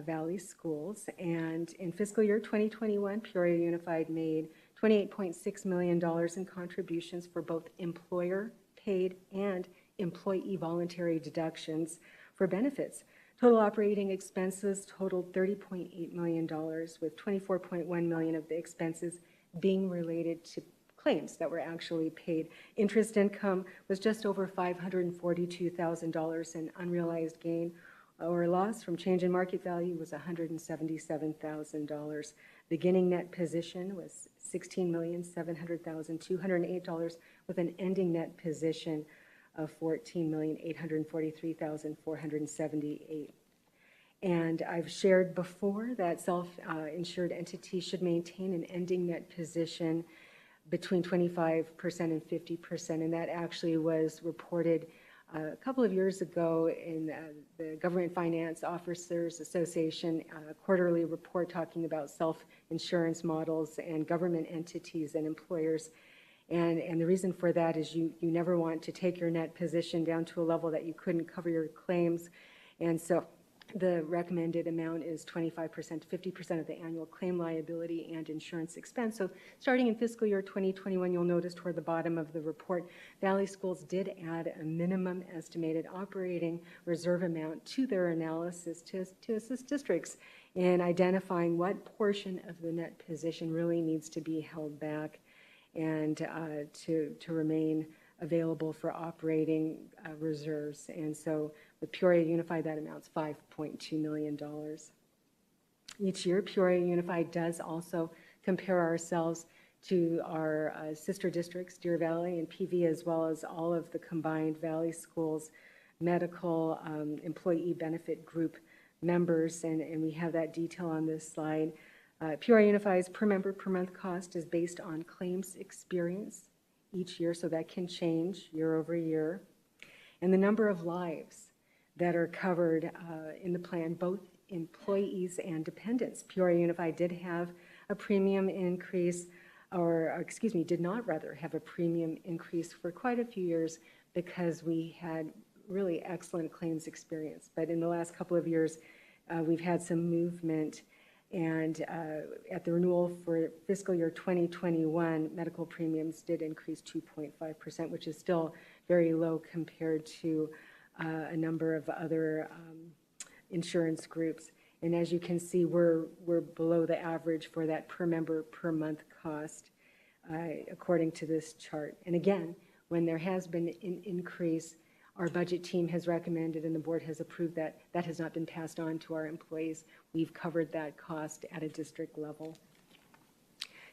Valley Schools. And in fiscal year 2021, Peoria Unified made $28.6 million in contributions for both employer paid and employee voluntary deductions for benefits. Total operating expenses totaled $30.8 million, with $24.1 million of the expenses being related to claims that were actually paid. Interest income was just over $542,000, and unrealized gain or loss from change in market value was $177,000. Beginning net position was $16,700,208, with an ending net position of $14,843,478. And I've shared before that self-insured entities should maintain an ending net position between 25% and 50%, and that actually was reported a couple of years ago in the Government Finance Officers Association quarterly report talking about self-insurance models and government entities and employers. And the reason for that is you never want to take your net position down to a level that you couldn't cover your claims. And so the recommended amount is 25% to 50% of the annual claim liability and insurance expense. So starting in fiscal year 2021, you'll notice toward the bottom of the report, Valley Schools did add a minimum estimated operating reserve amount to their analysis to assist districts in identifying what portion of the net position really needs to be held back and to remain available for operating reserves. And so with Peoria Unified, that amounts $5.2 million. Each year, Peoria Unified does also compare ourselves to our sister districts, Deer Valley and PV, as well as all of the combined Valley Schools medical employee benefit group members, and we have that detail on this slide. Peoria Unified's per member per month cost is based on claims experience each year, so that can change year over year. And the number of lives that are covered in the plan, both employees and dependents. Peoria Unified did have a premium increase, did not rather have a premium increase for quite a few years because we had really excellent claims experience. But in the last couple of years, we've had some movement. And at the renewal for fiscal year 2021, medical premiums did increase 2.5%, which is still very low compared to a number of other insurance groups. And as you can see, we're below the average for that per member per month cost, according to this chart. And again, when there has been an increase, our budget team has recommended and the board has approved that that has not been passed on to our employees. We've covered that cost at a district level.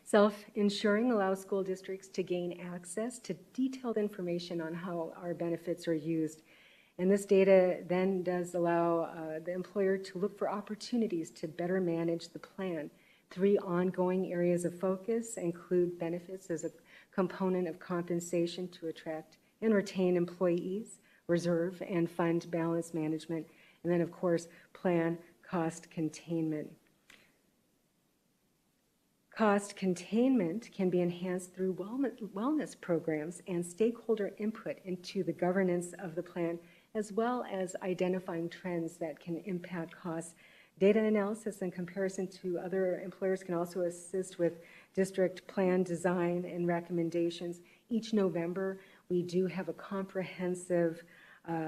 Self-insuring allows school districts to gain access to detailed information on how our benefits are used. And this data then does allow the employer to look for opportunities to better manage the plan. 3 ongoing areas of focus include benefits as a component of compensation to attract and retain employees, reserve and fund balance management, and then of course, plan cost containment. Cost containment can be enhanced through wellness programs and stakeholder input into the governance of the plan, as well as identifying trends that can impact costs. Data analysis and comparison to other employers can also assist with district plan design and recommendations. Each November, we do have a comprehensive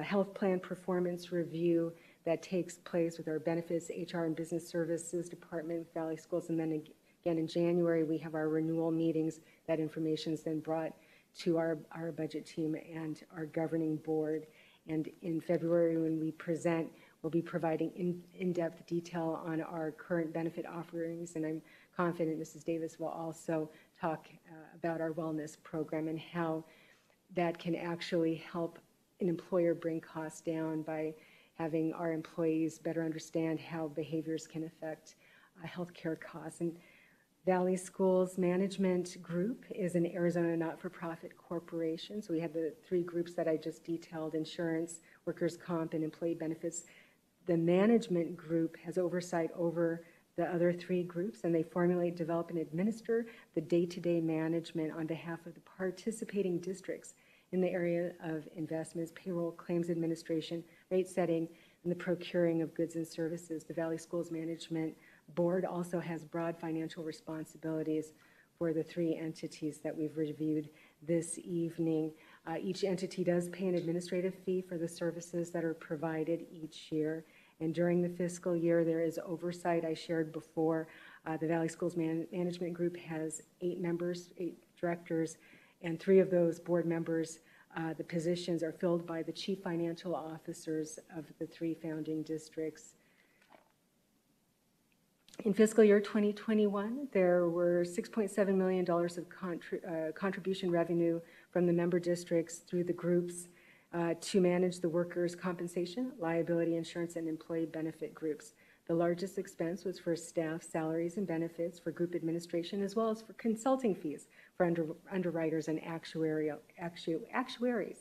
health plan performance review that takes place with our benefits, HR and business services department, Valley Schools, and then again in January we have our renewal meetings. That information is then brought to our budget team and our governing board. And in February when we present, we'll be providing in-depth detail on our current benefit offerings, and I'm confident Mrs. Davis will also talk about our wellness program and how that can actually help an employer bring costs down by having our employees better understand how behaviors can affect healthcare costs. And Valley Schools Management Group is an Arizona not-for-profit corporation. So we have the three groups that I just detailed: insurance, workers' comp, and employee benefits. The management group has oversight over the other three groups, and they formulate, develop, and administer the day-to-day management on behalf of the participating districts in the area of investments, payroll, claims administration, rate setting, and the procuring of goods and services. The Valley Schools Management Board also has broad financial responsibilities for the three entities that we've reviewed this evening. Each entity does pay an administrative fee for the services that are provided each year. And during the fiscal year, there is oversight. I shared before, the Valley Schools Management Group has 8 members, 8 directors, and 3 of those board members, the positions are filled by the chief financial officers of the 3 founding districts. In fiscal year 2021, there were $6.7 million of contribution revenue from the member districts through the groups to manage the workers' compensation, liability insurance, and employee benefit groups. The largest expense was for staff salaries and benefits, for group administration, as well as for consulting fees for underwriters and actuaries.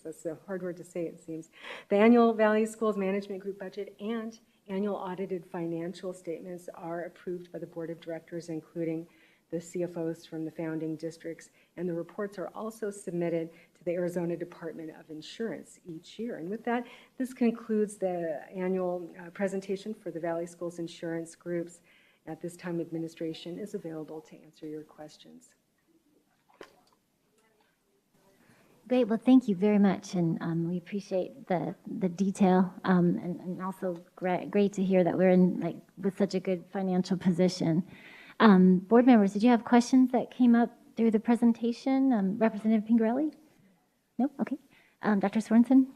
That's a hard word to say, it seems. The annual Valley Schools Management Group budget and annual audited financial statements are approved by the board of directors, including the CFOs from the founding districts, and the reports are also submitted to the Arizona Department of Insurance each year. And with that, this concludes the annual presentation for the Valley Schools Insurance Groups. At this time, administration is available to answer your questions. Great. Well, thank you very much, and we appreciate the detail, and also great to hear that we're in with such a good financial position. Board members, did you have questions that came up through the presentation? Representative Pingarelli? No? Okay. Dr. Sorensen?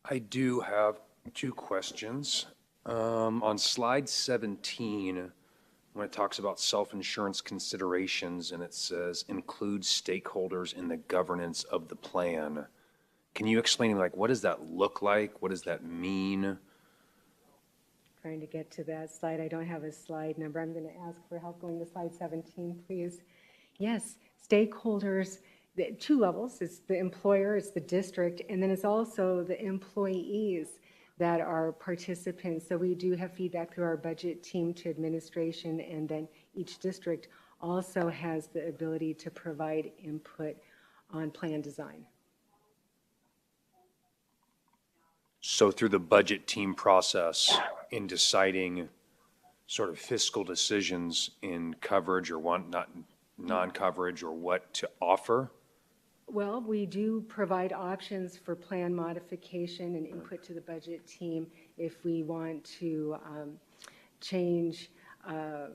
I do have 2 questions. On slide 17, when it talks about self-insurance considerations and it says include stakeholders in the governance of the plan, can you explain, what does that look like? What does that mean? Trying to get to that slide. I don't have a slide number. I'm going to ask for help going to slide 17, please. Yes, stakeholders, 2 levels. It's the employer, it's the district, and then it's also the employees that are participants. So we do have feedback through our budget team to administration, and then each district also has the ability to provide input on plan design. So through the budget team process in deciding sort of fiscal decisions in coverage or non-coverage or what to offer? Well, we do provide options for plan modification and input to the budget team if we want to change a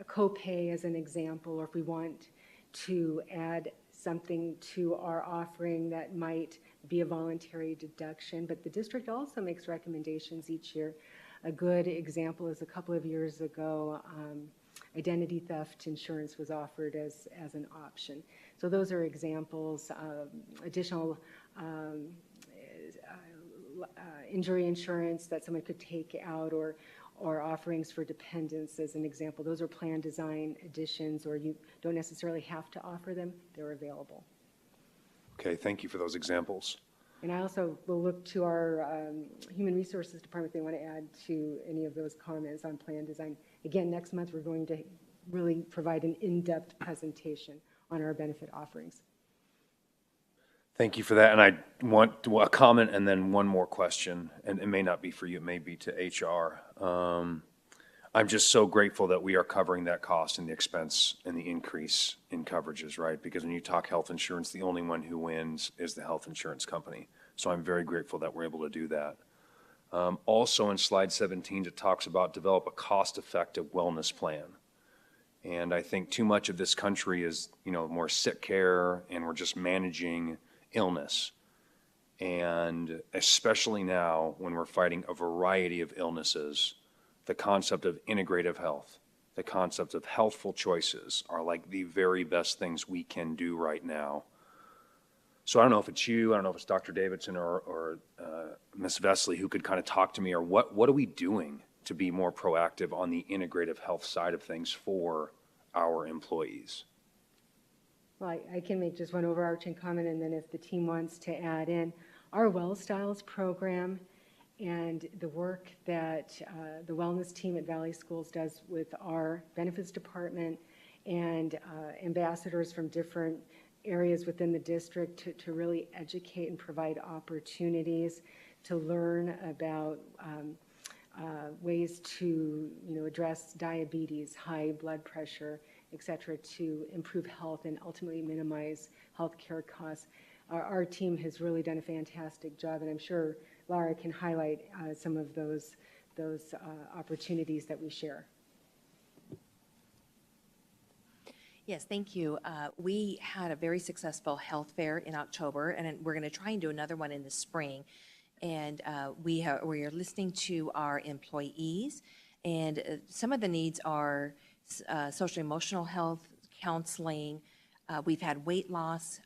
copay as an example, or if we want to add something to our offering that might be a voluntary deduction. But the district also makes recommendations each year. A good example is a couple of years ago, identity theft insurance was offered as an option. So those are examples. Additional injury insurance that someone could take out, or offerings for dependents as an example. Those are plan design additions, or you don't necessarily have to offer them. They're available. Okay, thank you for those examples. And I also will look to our Human Resources Department if they want to add to any of those comments on plan design. Again, next month we're going to really provide an in-depth presentation on our benefit offerings. Thank you for that. And I want a comment and then one more question. And it may not be for you, it may be to HR. I'm just so grateful that we are covering that cost and the expense and the increase in coverages, right? Because when you talk health insurance, the only one who wins is the health insurance company. So I'm very grateful that we're able to do that. Also in slide 17, it talks about develop a cost-effective wellness plan. And I think too much of this country is, more sick care, and we're just managing illness. And especially now when we're fighting a variety of illnesses, the concept of integrative health the concept of healthful choices are like the very best things we can do right now. So I don't know if it's you, I don't know if it's Dr. Davidson or Ms. Vesley who could kind of talk to me, or what are we doing to be more proactive on the integrative health side of things for our employees? Well, I can make just one overarching comment, and then if the team wants to add in, our Well Styles program and the work that the wellness team at Valley Schools does with our benefits department and ambassadors from different areas within the district to really educate and provide opportunities to learn about ways to address diabetes, high blood pressure, et cetera, to improve health and ultimately minimize healthcare costs. Our team has really done a fantastic job, and I'm sure Laura can highlight some of those opportunities that we share. Yes, thank you. We had a very successful health fair in October, and we're going to try and do another one in the spring. And we are listening to our employees, and some of the needs are social emotional health, counseling. We've had weight loss,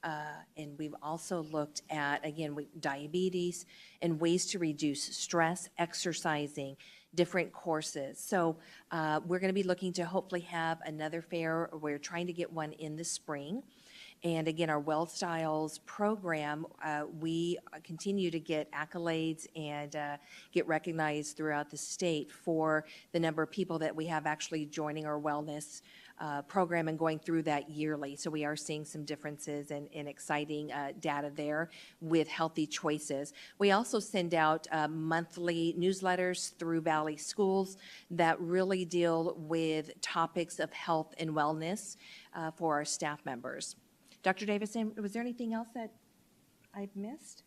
and we've also looked at, again, diabetes and ways to reduce stress, exercising, different courses. So we're going to be looking to hopefully have another fair. We're trying to get one in the spring. And again, our Well Styles program, we continue to get accolades and get recognized throughout the state for the number of people that we have actually joining our wellness program and going through that yearly. So we are seeing some differences and exciting data there with healthy choices. We also send out monthly newsletters through Valley Schools that really deal with topics of health and wellness for our staff members. Dr. Davison, was there anything else that I've missed?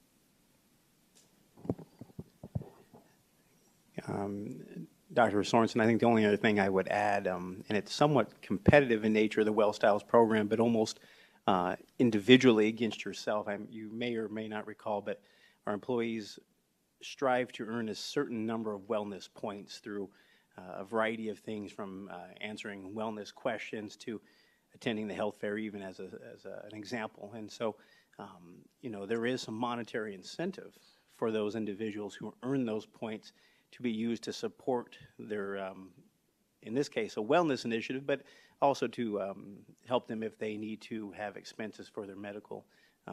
Dr. Sorensen, I think the only other thing I would add, and it's somewhat competitive in nature, the Well Styles program, but almost individually against yourself. You may or may not recall, but our employees strive to earn a certain number of wellness points through a variety of things, from answering wellness questions to attending the health fair, even as an example. And so, there is some monetary incentive for those individuals who earn those points to be used to support their, in this case, a wellness initiative, but also to help them if they need to have expenses for their medical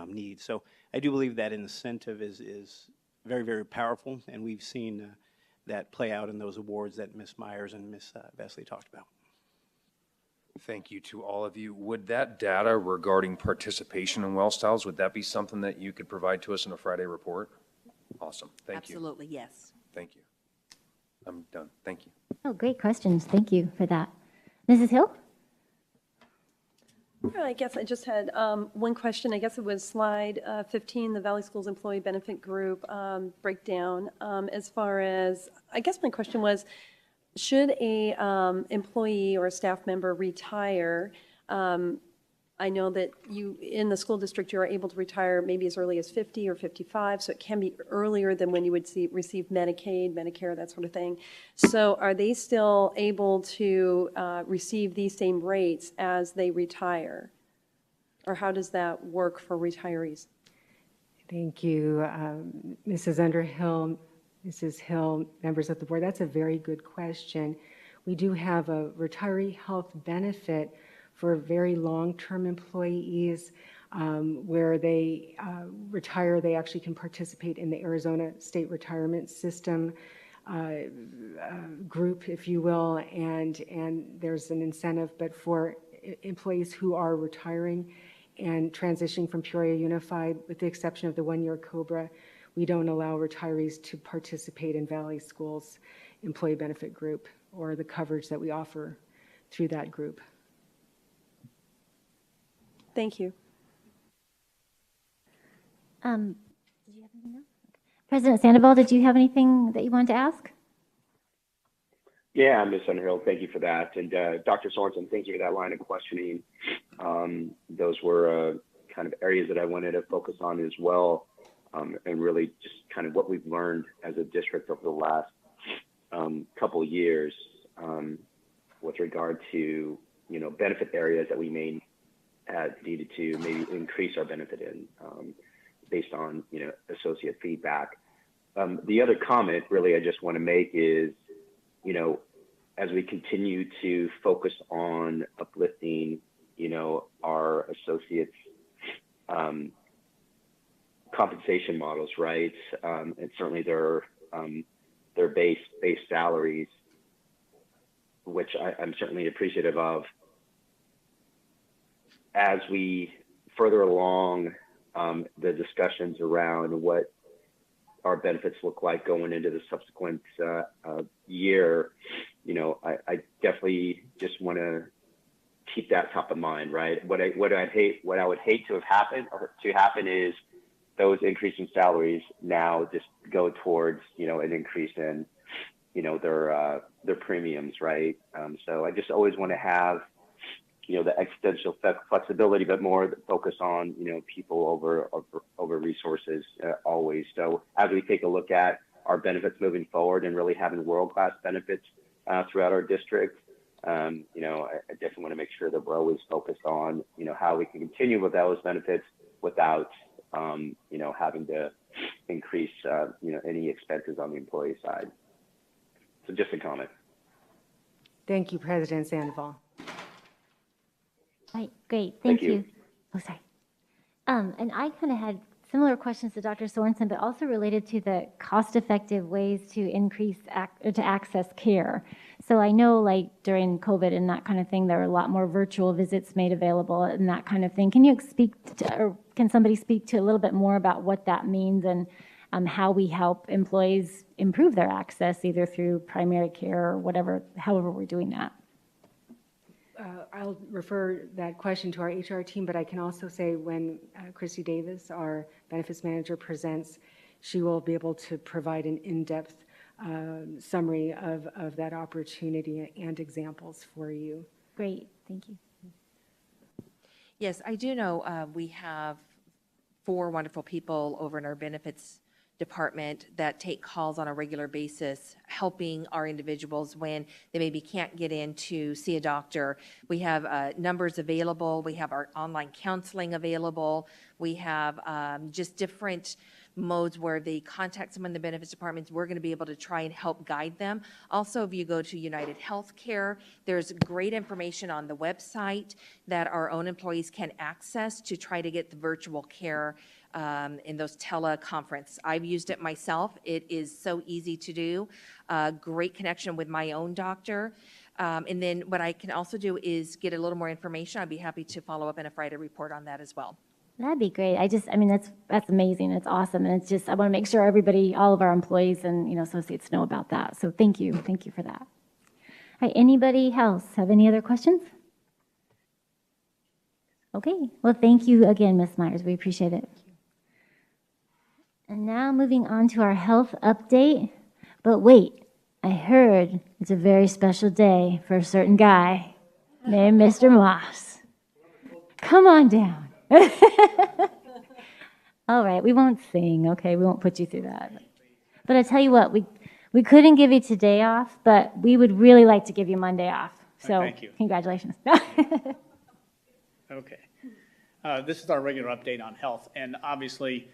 needs. So I do believe that incentive is very, very powerful, and we've seen that play out in those awards that Ms. Myers and Ms. Vesley talked about. Thank you to all of you. Would that data regarding participation in Well Styles, would that be something that you could provide to us in a Friday report? Awesome. Thank you. Absolutely, yes. Thank you. I'm done. Thank you. Oh, great questions. Thank you for that. Mrs. Hill? Well, I guess I just had one question. I guess it was slide 15, the Valley Schools Employee Benefit Group breakdown. As far as, I guess my question was, should a employee or a staff member retire? I know that you, in the school district, you are able to retire maybe as early as 50 or 55, so it can be earlier than when you would receive Medicaid, Medicare, that sort of thing. So are they still able to receive these same rates as they retire? Or how does that work for retirees? Thank you, Mrs. Underhill, Mrs. Hill, members of the board. That's a very good question. We do have a retiree health benefit for very long-term employees where they retire. They actually can participate in the Arizona State Retirement System group, if you will, and there's an incentive. But for employees who are retiring and transitioning from Peoria Unified, with the exception of the one-year COBRA, we don't allow retirees to participate in Valley Schools employee benefit group or the coverage that we offer through that group. Thank you. Did you have anything else? President Sandoval, did you have anything that you wanted to ask? Yeah, Ms. Underhill, thank you for that. And Dr. Sorensen, thank you for that line of questioning. Those were kind of areas that I wanted to focus on as well, and really just kind of what we've learned as a district over the last couple of years. with regard to, benefit areas that we may have needed to maybe increase our benefit in, based on, associate feedback. The other comment really I just want to make is, as we continue to focus on uplifting, our associates' compensation models, right? And certainly their base salaries, which I'm certainly appreciative of. As we further along the discussions around what our benefits look like going into the subsequent year, I definitely just want to keep that top of mind, right? What I would hate to happen is those increasing salaries now just go towards, an increase in, their premiums, right? So I just always want to have, the existential flexibility, but more focus on, people over resources always. So as we take a look at our benefits moving forward and really having world-class benefits throughout our district, I definitely want to make sure that we're always focused on, how we can continue with those benefits without, having to increase, any expenses on the employee side. So just a comment. Thank you, President Sandoval. All right, great, thank you. Oh, sorry. And I kind of had similar questions to Dr. Sorensen, but also related to the cost-effective ways to increase to access care. So I know, like during COVID and that kind of thing, there are a lot more virtual visits made available and that kind of thing. Can you speak to, or can somebody speak to a little bit more about what that means and how we help employees improve their access, either through primary care or whatever, however we're doing that? I'll refer that question to our HR team, but I can also say when Christy Davis, our benefits manager, presents, she will be able to provide an in-depth summary of that opportunity and examples for you. Great, thank you. Yes, I do know we have 4 wonderful people over in our benefits department that take calls on a regular basis, helping our individuals when they maybe can't get in to see a doctor. We have numbers available. We have our online counseling available. We have just different modes where they contact someone in the benefits departments. We're going to be able to try and help guide them. Also, if you go to United Healthcare, there's great information on the website that our own employees can access to try to get the virtual care in those teleconference. I've used it myself. It is so easy to do. Great connection with my own doctor. And then what I can also do is get a little more information. I'd be happy to follow up in a Friday report on that as well. That'd be great. I mean, that's amazing. It's awesome. And it's just, I want to make sure everybody, all of our employees and, associates know about that. So thank you. Thank you for that. All right, anybody else have any other questions? Okay. Well, thank you again, Ms. Myers. We appreciate it. And now moving on to our health update. But wait, I heard it's a very special day for a certain guy named Mr. Moss. Come on down. All right, we won't sing, okay? We won't put you through that. But I tell you what, we couldn't give you today off, but we would really like to give you Monday off. So thank you. Congratulations. Okay. This is our regular update on health, and obviously,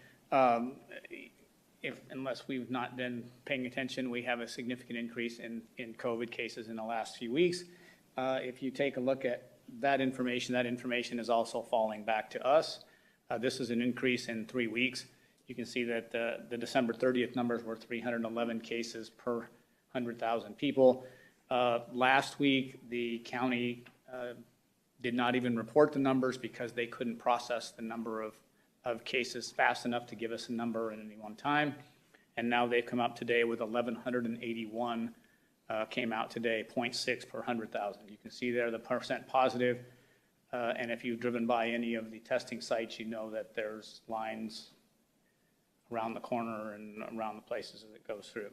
unless we've not been paying attention, we have a significant increase in COVID cases in the last few weeks. If you take a look at that information is also falling back to us. This is an increase in 3 weeks. You can see that the December 30th numbers were 311 cases per 100,000 people. Last week, the county did not even report the numbers because they couldn't process the number of cases fast enough to give us a number at any one time. And now they've come up today with 1,181 came out today, 0.6 per 100,000. You can see there the percent positive, and if you've driven by any of the testing sites, you know that there's lines around the corner and around the places as it goes through.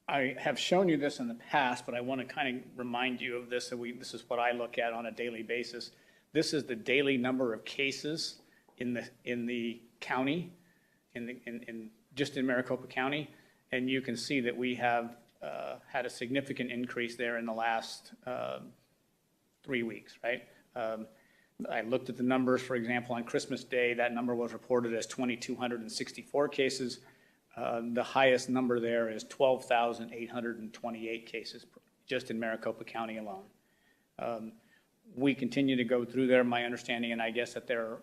I have shown you this in the past, but I want to kind of remind you of this. This is what I look at on a daily basis. This is the daily number of cases in the county, just in Maricopa County. And you can see that we have had a significant increase there in the last 3 weeks, right? I looked at the numbers, for example, on Christmas Day, that number was reported as 2,264 cases. The highest number there is 12,828 cases just in Maricopa County alone. We continue to go through there. My understanding, and I guess that they're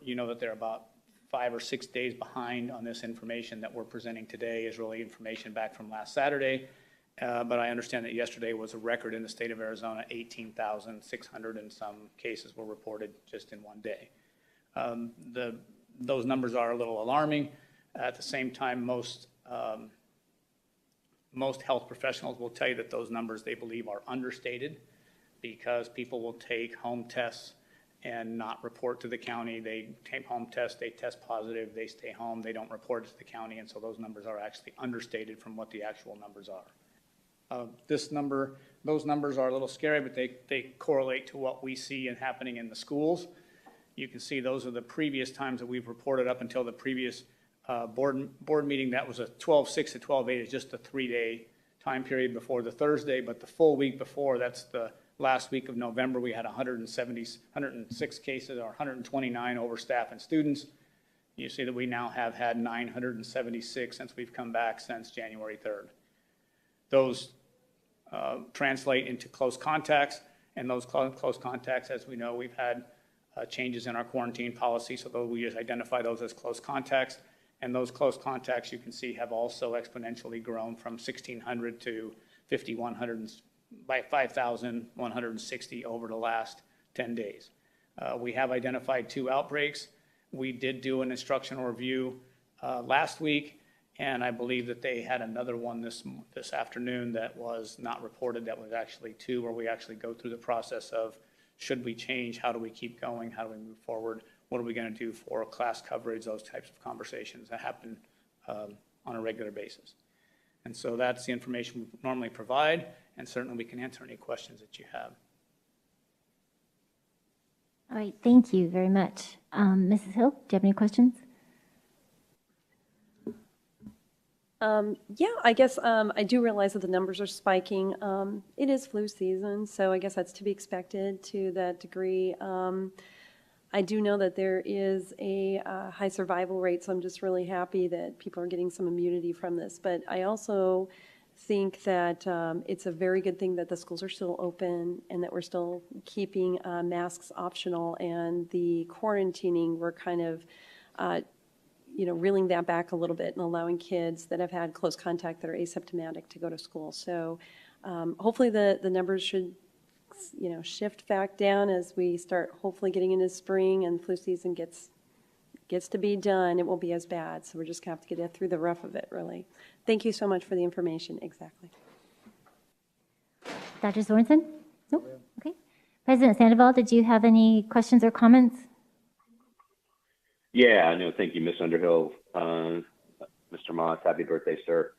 about 5 or 6 days behind on this information that we're presenting today is really information back from last Saturday. But I understand that yesterday was a record in the state of Arizona. 18,600 and some cases were reported just in one day. Those numbers are a little alarming. At the same time, most health professionals will tell you that those numbers they believe are understated because people will take home tests and not report to the county. They take home tests, they test positive, they stay home, they don't report it to the county, and so those numbers are actually understated from what the actual numbers are. Those numbers are a little scary, but they correlate to what we see and happening in the schools. You can see those are the previous times that we've reported up until the previous board meeting. That was a 12/6 to 12/8 is just a 3-day time period before the Thursday, but the full week before, that's the last week of November, we had 106 cases, or 129 over staff and students. You see that we now have had 976 since we've come back since January 3rd. Those translate into close contacts, and those close contacts, as we know, we've had changes in our quarantine policy, so we just identify those as close contacts. And those close contacts, you can see, have also exponentially grown from 1,600 to 5,100 by 5,160 over the last 10 days. We have identified 2 outbreaks. We did do an instructional review last week, and I believe that they had another one this afternoon that was not reported. That was actually 2, where we actually go through the process of should we change, how do we keep going, how do we move forward, what are we going to do for class coverage, those types of conversations that happen on a regular basis. And so that's the information we normally provide, and certainly we can answer any questions that you have. All right, thank you very much. Mrs. Hill, do you have any questions? Yeah, I guess I do realize that the numbers are spiking. It is flu season, so I guess that's to be expected to that degree. I do know that there is a high survival rate, so I'm just really happy that people are getting some immunity from this. But I also think that it's a very good thing that the schools are still open and that we're still keeping masks optional, and the quarantining, we're kind of reeling that back a little bit and allowing kids that have had close contact that are asymptomatic to go to school. So hopefully the numbers should shift back down as we start hopefully getting into spring and flu season gets to be done. It won't be as bad. So we're just going to have to get through the rough of it, really. Thank you so much for the information. Exactly. Dr. Sorensen? Nope. Okay. President Sandoval, did you have any questions or comments? Yeah, no, thank you, Ms. Underhill. Mr. Moss, happy birthday, sir.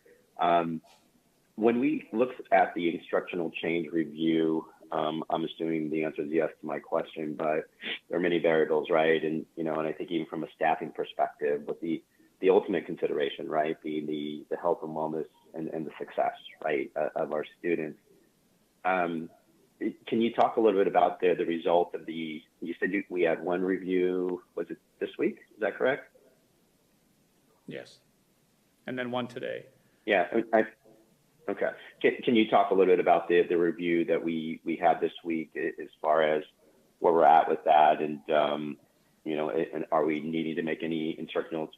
When we look at the instructional change review, I'm assuming the answer is yes to my question, but there are many variables, right? And, and I think even from a staffing perspective, with the ultimate consideration, right, being the health and wellness and the success, right, of our students. Can you talk a little bit about the result of you said we had one review, was it this week? Is that correct? Yes. And then one today. Yeah. Okay. Can you talk a little bit about the review that we had this week as far as where we're at with that, and and are we needing to make any instructional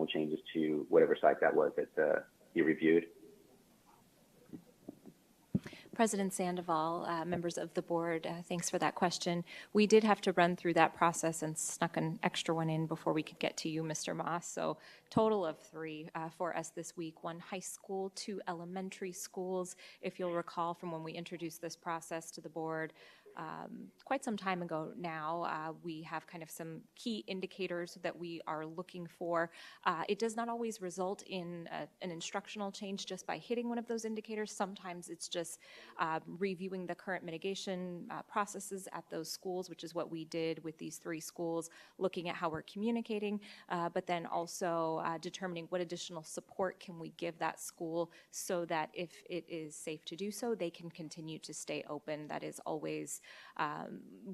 changes to whatever site that was that you reviewed? President Sandoval, members of the board, thanks for that question. We did have to run through that process and snuck an extra one in before we could get to you, Mr. Moss. So total of 3 for us this week, 1 high school, 2 elementary schools. If you'll recall from when we introduced this process to the board, quite some time ago now. We have kind of some key indicators that we are looking for. It does not always result in an instructional change just by hitting one of those indicators. Sometimes it's just reviewing the current mitigation processes at those schools, which is what we did with these 3 schools, looking at how we're communicating, but then also determining what additional support can we give that school so that if it is safe to do so, they can continue to stay open. That is always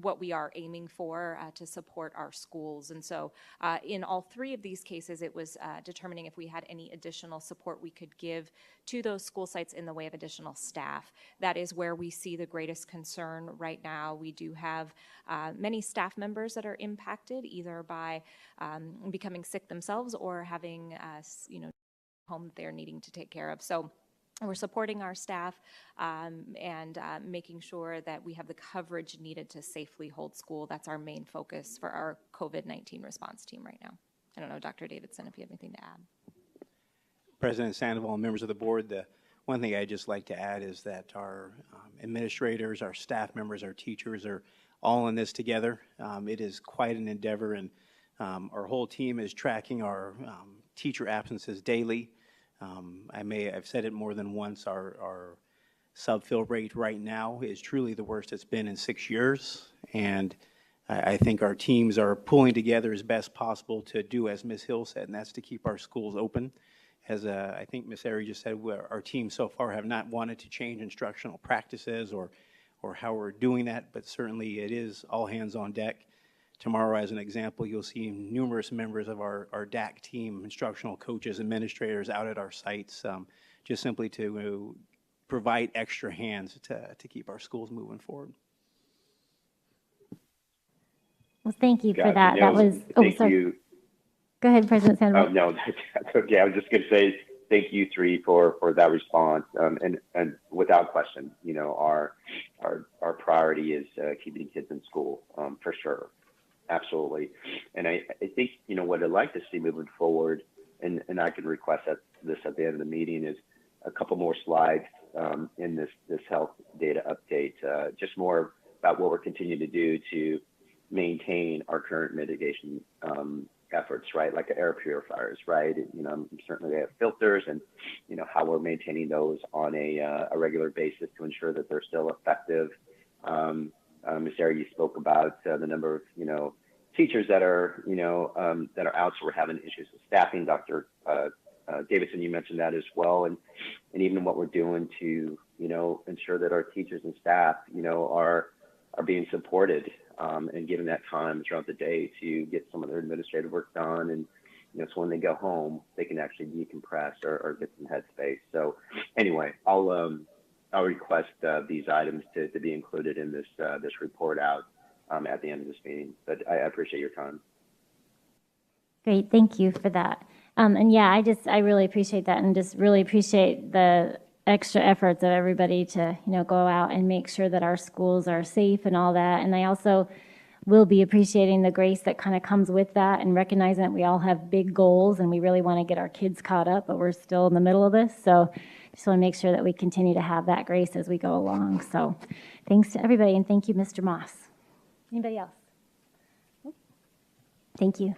what we are aiming for to support our schools. And so in all 3 of these cases, it was determining if we had any additional support we could give to those school sites in the way of additional staff. That is where we see the greatest concern right now. We do have many staff members that are impacted either by becoming sick themselves or having, home that they're needing to take care of. So we're supporting our staff and making sure that we have the coverage needed to safely hold school. That's our main focus for our COVID-19 response team right now. I don't know, Dr. Davidson, if you have anything to add. President Sandoval and members of the board, the one thing I'd just like to add is that our administrators, our staff members, our teachers are all in this together. It is quite an endeavor, and our whole team is tracking our teacher absences daily. I've said it more than once, our sub-fill rate right now is truly the worst it's been in 6 years, and I think our teams are pulling together as best possible to do as Ms. Hill said, and that's to keep our schools open. As I think Ms. Airy just said, our teams so far have not wanted to change instructional practices or how we're doing that, but certainly it is all hands on deck. Tomorrow, as an example, you'll see numerous members of our DAC team, instructional coaches, administrators out at our sites, just simply to provide extra hands to keep our schools moving forward. Well, thank you for Gotcha. that. No, That was, thank sorry. you. Go ahead, President Sandoval. No, that's okay. I was just going to say thank you 3 for that response. And without question, our priority is keeping kids in school for sure. Absolutely. And I think, what I'd like to see moving forward, and I can request this at the end of the meeting, is a couple more slides in this health data update, just more about what we're continuing to do to maintain our current mitigation efforts, right? Like air purifiers, right? Certainly they have filters, and how we're maintaining those on a regular basis to ensure that they're still effective. Ms. Airy, you spoke about the number of teachers that are out, so we're having issues with staffing. Dr. Davidson, you mentioned that as well, and even what we're doing to ensure that our teachers and staff are being supported and given that time throughout the day to get some of their administrative work done, and so when they go home they can actually decompress or get some headspace. So anyway, I'll request these items to be included in this report out at the end of this meeting. But I appreciate your time. Great, thank you for that. And yeah, I really appreciate that, and just really appreciate the extra efforts of everybody to go out and make sure that our schools are safe and all that. And I also will be appreciating the grace that kind of comes with that, and recognizing that we all have big goals and we really want to get our kids caught up, but we're still in the middle of this. So just want to make sure that we continue to have that grace as we go along. So thanks to everybody, and thank you, Mr. Moss. Anybody else? Thank you.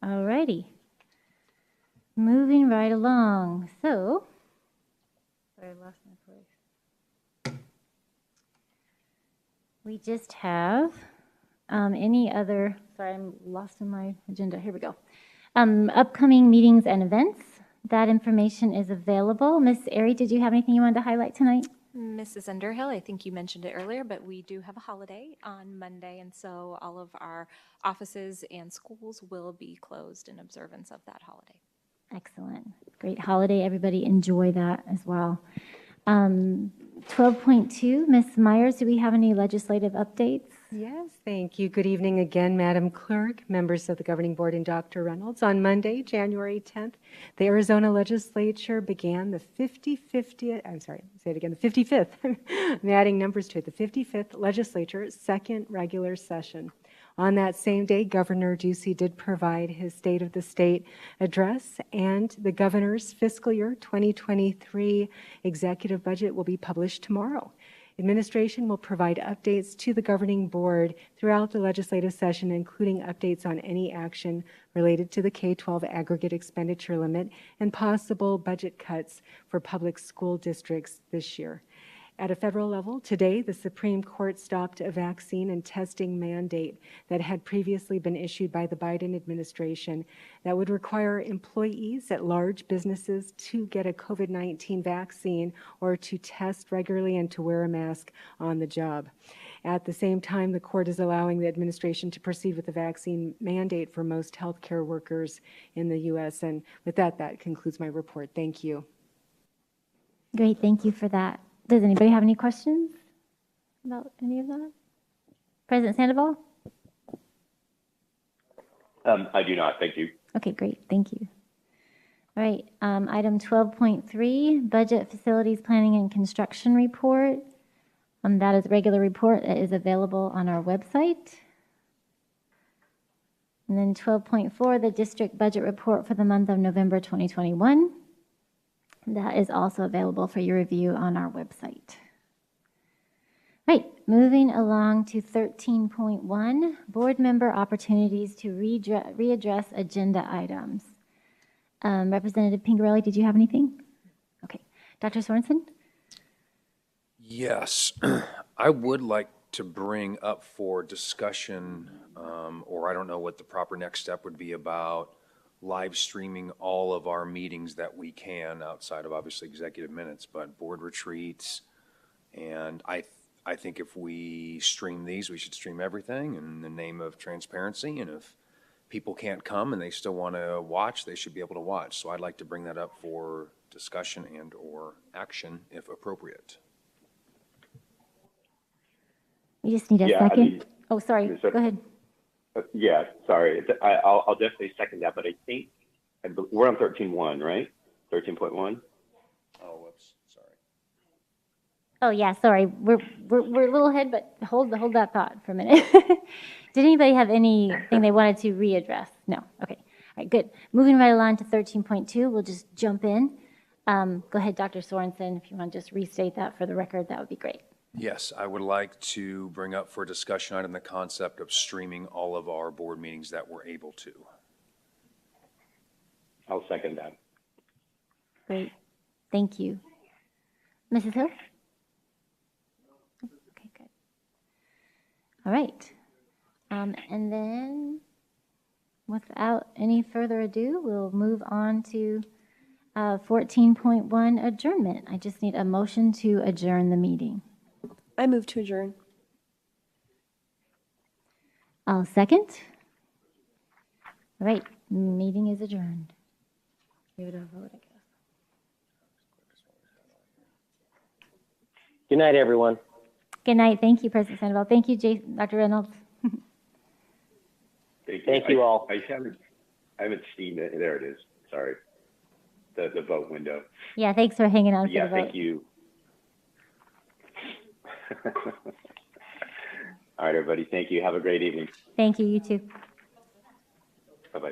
All righty. Moving right along. So, sorry, I lost my place. We just have any other, sorry, I'm lost in my agenda. Here we go. Upcoming meetings and events. That information is available. Ms. Airy, did you have anything you wanted to highlight tonight? Mrs. Underhill, I think you mentioned it earlier, but we do have a holiday on Monday, and so all of our offices and schools will be closed in observance of that holiday. Excellent. Great holiday. Everybody enjoy that as well. 12.2, Ms. Myers, do we have any legislative updates? Yes, thank you. Good evening again, Madam Clerk, members of the Governing Board, and Dr. Reynolds. On Monday, January 10th, the Arizona Legislature began the 55th, I'm adding numbers to it, the 55th Legislature's second regular session. On that same day, Governor Ducey did provide his State of the State address, and the governor's fiscal year 2023 executive budget will be published tomorrow. Administration will provide updates to the governing board throughout the legislative session, including updates on any action related to the K-12 aggregate expenditure limit and possible budget cuts for public school districts this year. At a federal level, today, the Supreme Court stopped a vaccine and testing mandate that had previously been issued by the Biden administration that would require employees at large businesses to get a COVID-19 vaccine or to test regularly and to wear a mask on the job. At the same time, the court is allowing the administration to proceed with the vaccine mandate for most healthcare workers in the U.S. And with that, that concludes my report. Thank you. Great, thank you for that. Does anybody have any questions about any of that? President Sandoval? I do not, thank you. Okay, great, thank you. All right, item 12.3, Budget Facilities Planning and Construction Report. That is a regular report that is available on our website. And then 12.4, the District Budget Report for the month of November 2021. That is also available for your review on our website. Right, moving along to 13.1, board member opportunities to readdress agenda items. Representative Pingarelli, did you have anything? Okay. Dr. Sorensen? Yes, I would like to bring up for discussion, or I don't know what the proper next step would be, about live streaming all of our meetings that we can, outside of obviously executive minutes, but board retreats. And I think if we stream these, we should stream everything in the name of transparency. And if people can't come and they still want to watch, they should be able to watch. So I'd like to bring that up for discussion and or action if appropriate. We just need a second. Oh, sorry, go ahead. Yeah, sorry. I'll definitely second that, but I think we're on 13.1, right? 13.1. Oh, whoops, sorry. Oh yeah, sorry. We're a little ahead, but hold that thought for a minute. Did anybody have anything they wanted to readdress? No. Okay. All right. Good. Moving right along to 13.2, we'll just jump in. Go ahead, Dr. Sorensen. If you want to just restate that for the record, that would be great. Yes, I would like to bring up for discussion item the concept of streaming all of our board meetings that we're able to. I'll second that. Great. Thank you. Mrs. Hill? Okay, good. All right. And then without any further ado, we'll move on to 14.1 adjournment. I just need a motion to adjourn the meeting. I move to adjourn. I'll second. All right, meeting is adjourned. Give it a vote, I guess. Good night, everyone. Good night. Thank you, President Sandoval. Thank you, Dr. Reynolds. Thank you all. I haven't seen it. There it is. Sorry. The vote window. Yeah, thanks for hanging on for the vote. Thank you. All right, everybody. Thank you. Have a great evening. Thank you. You too. Bye-bye.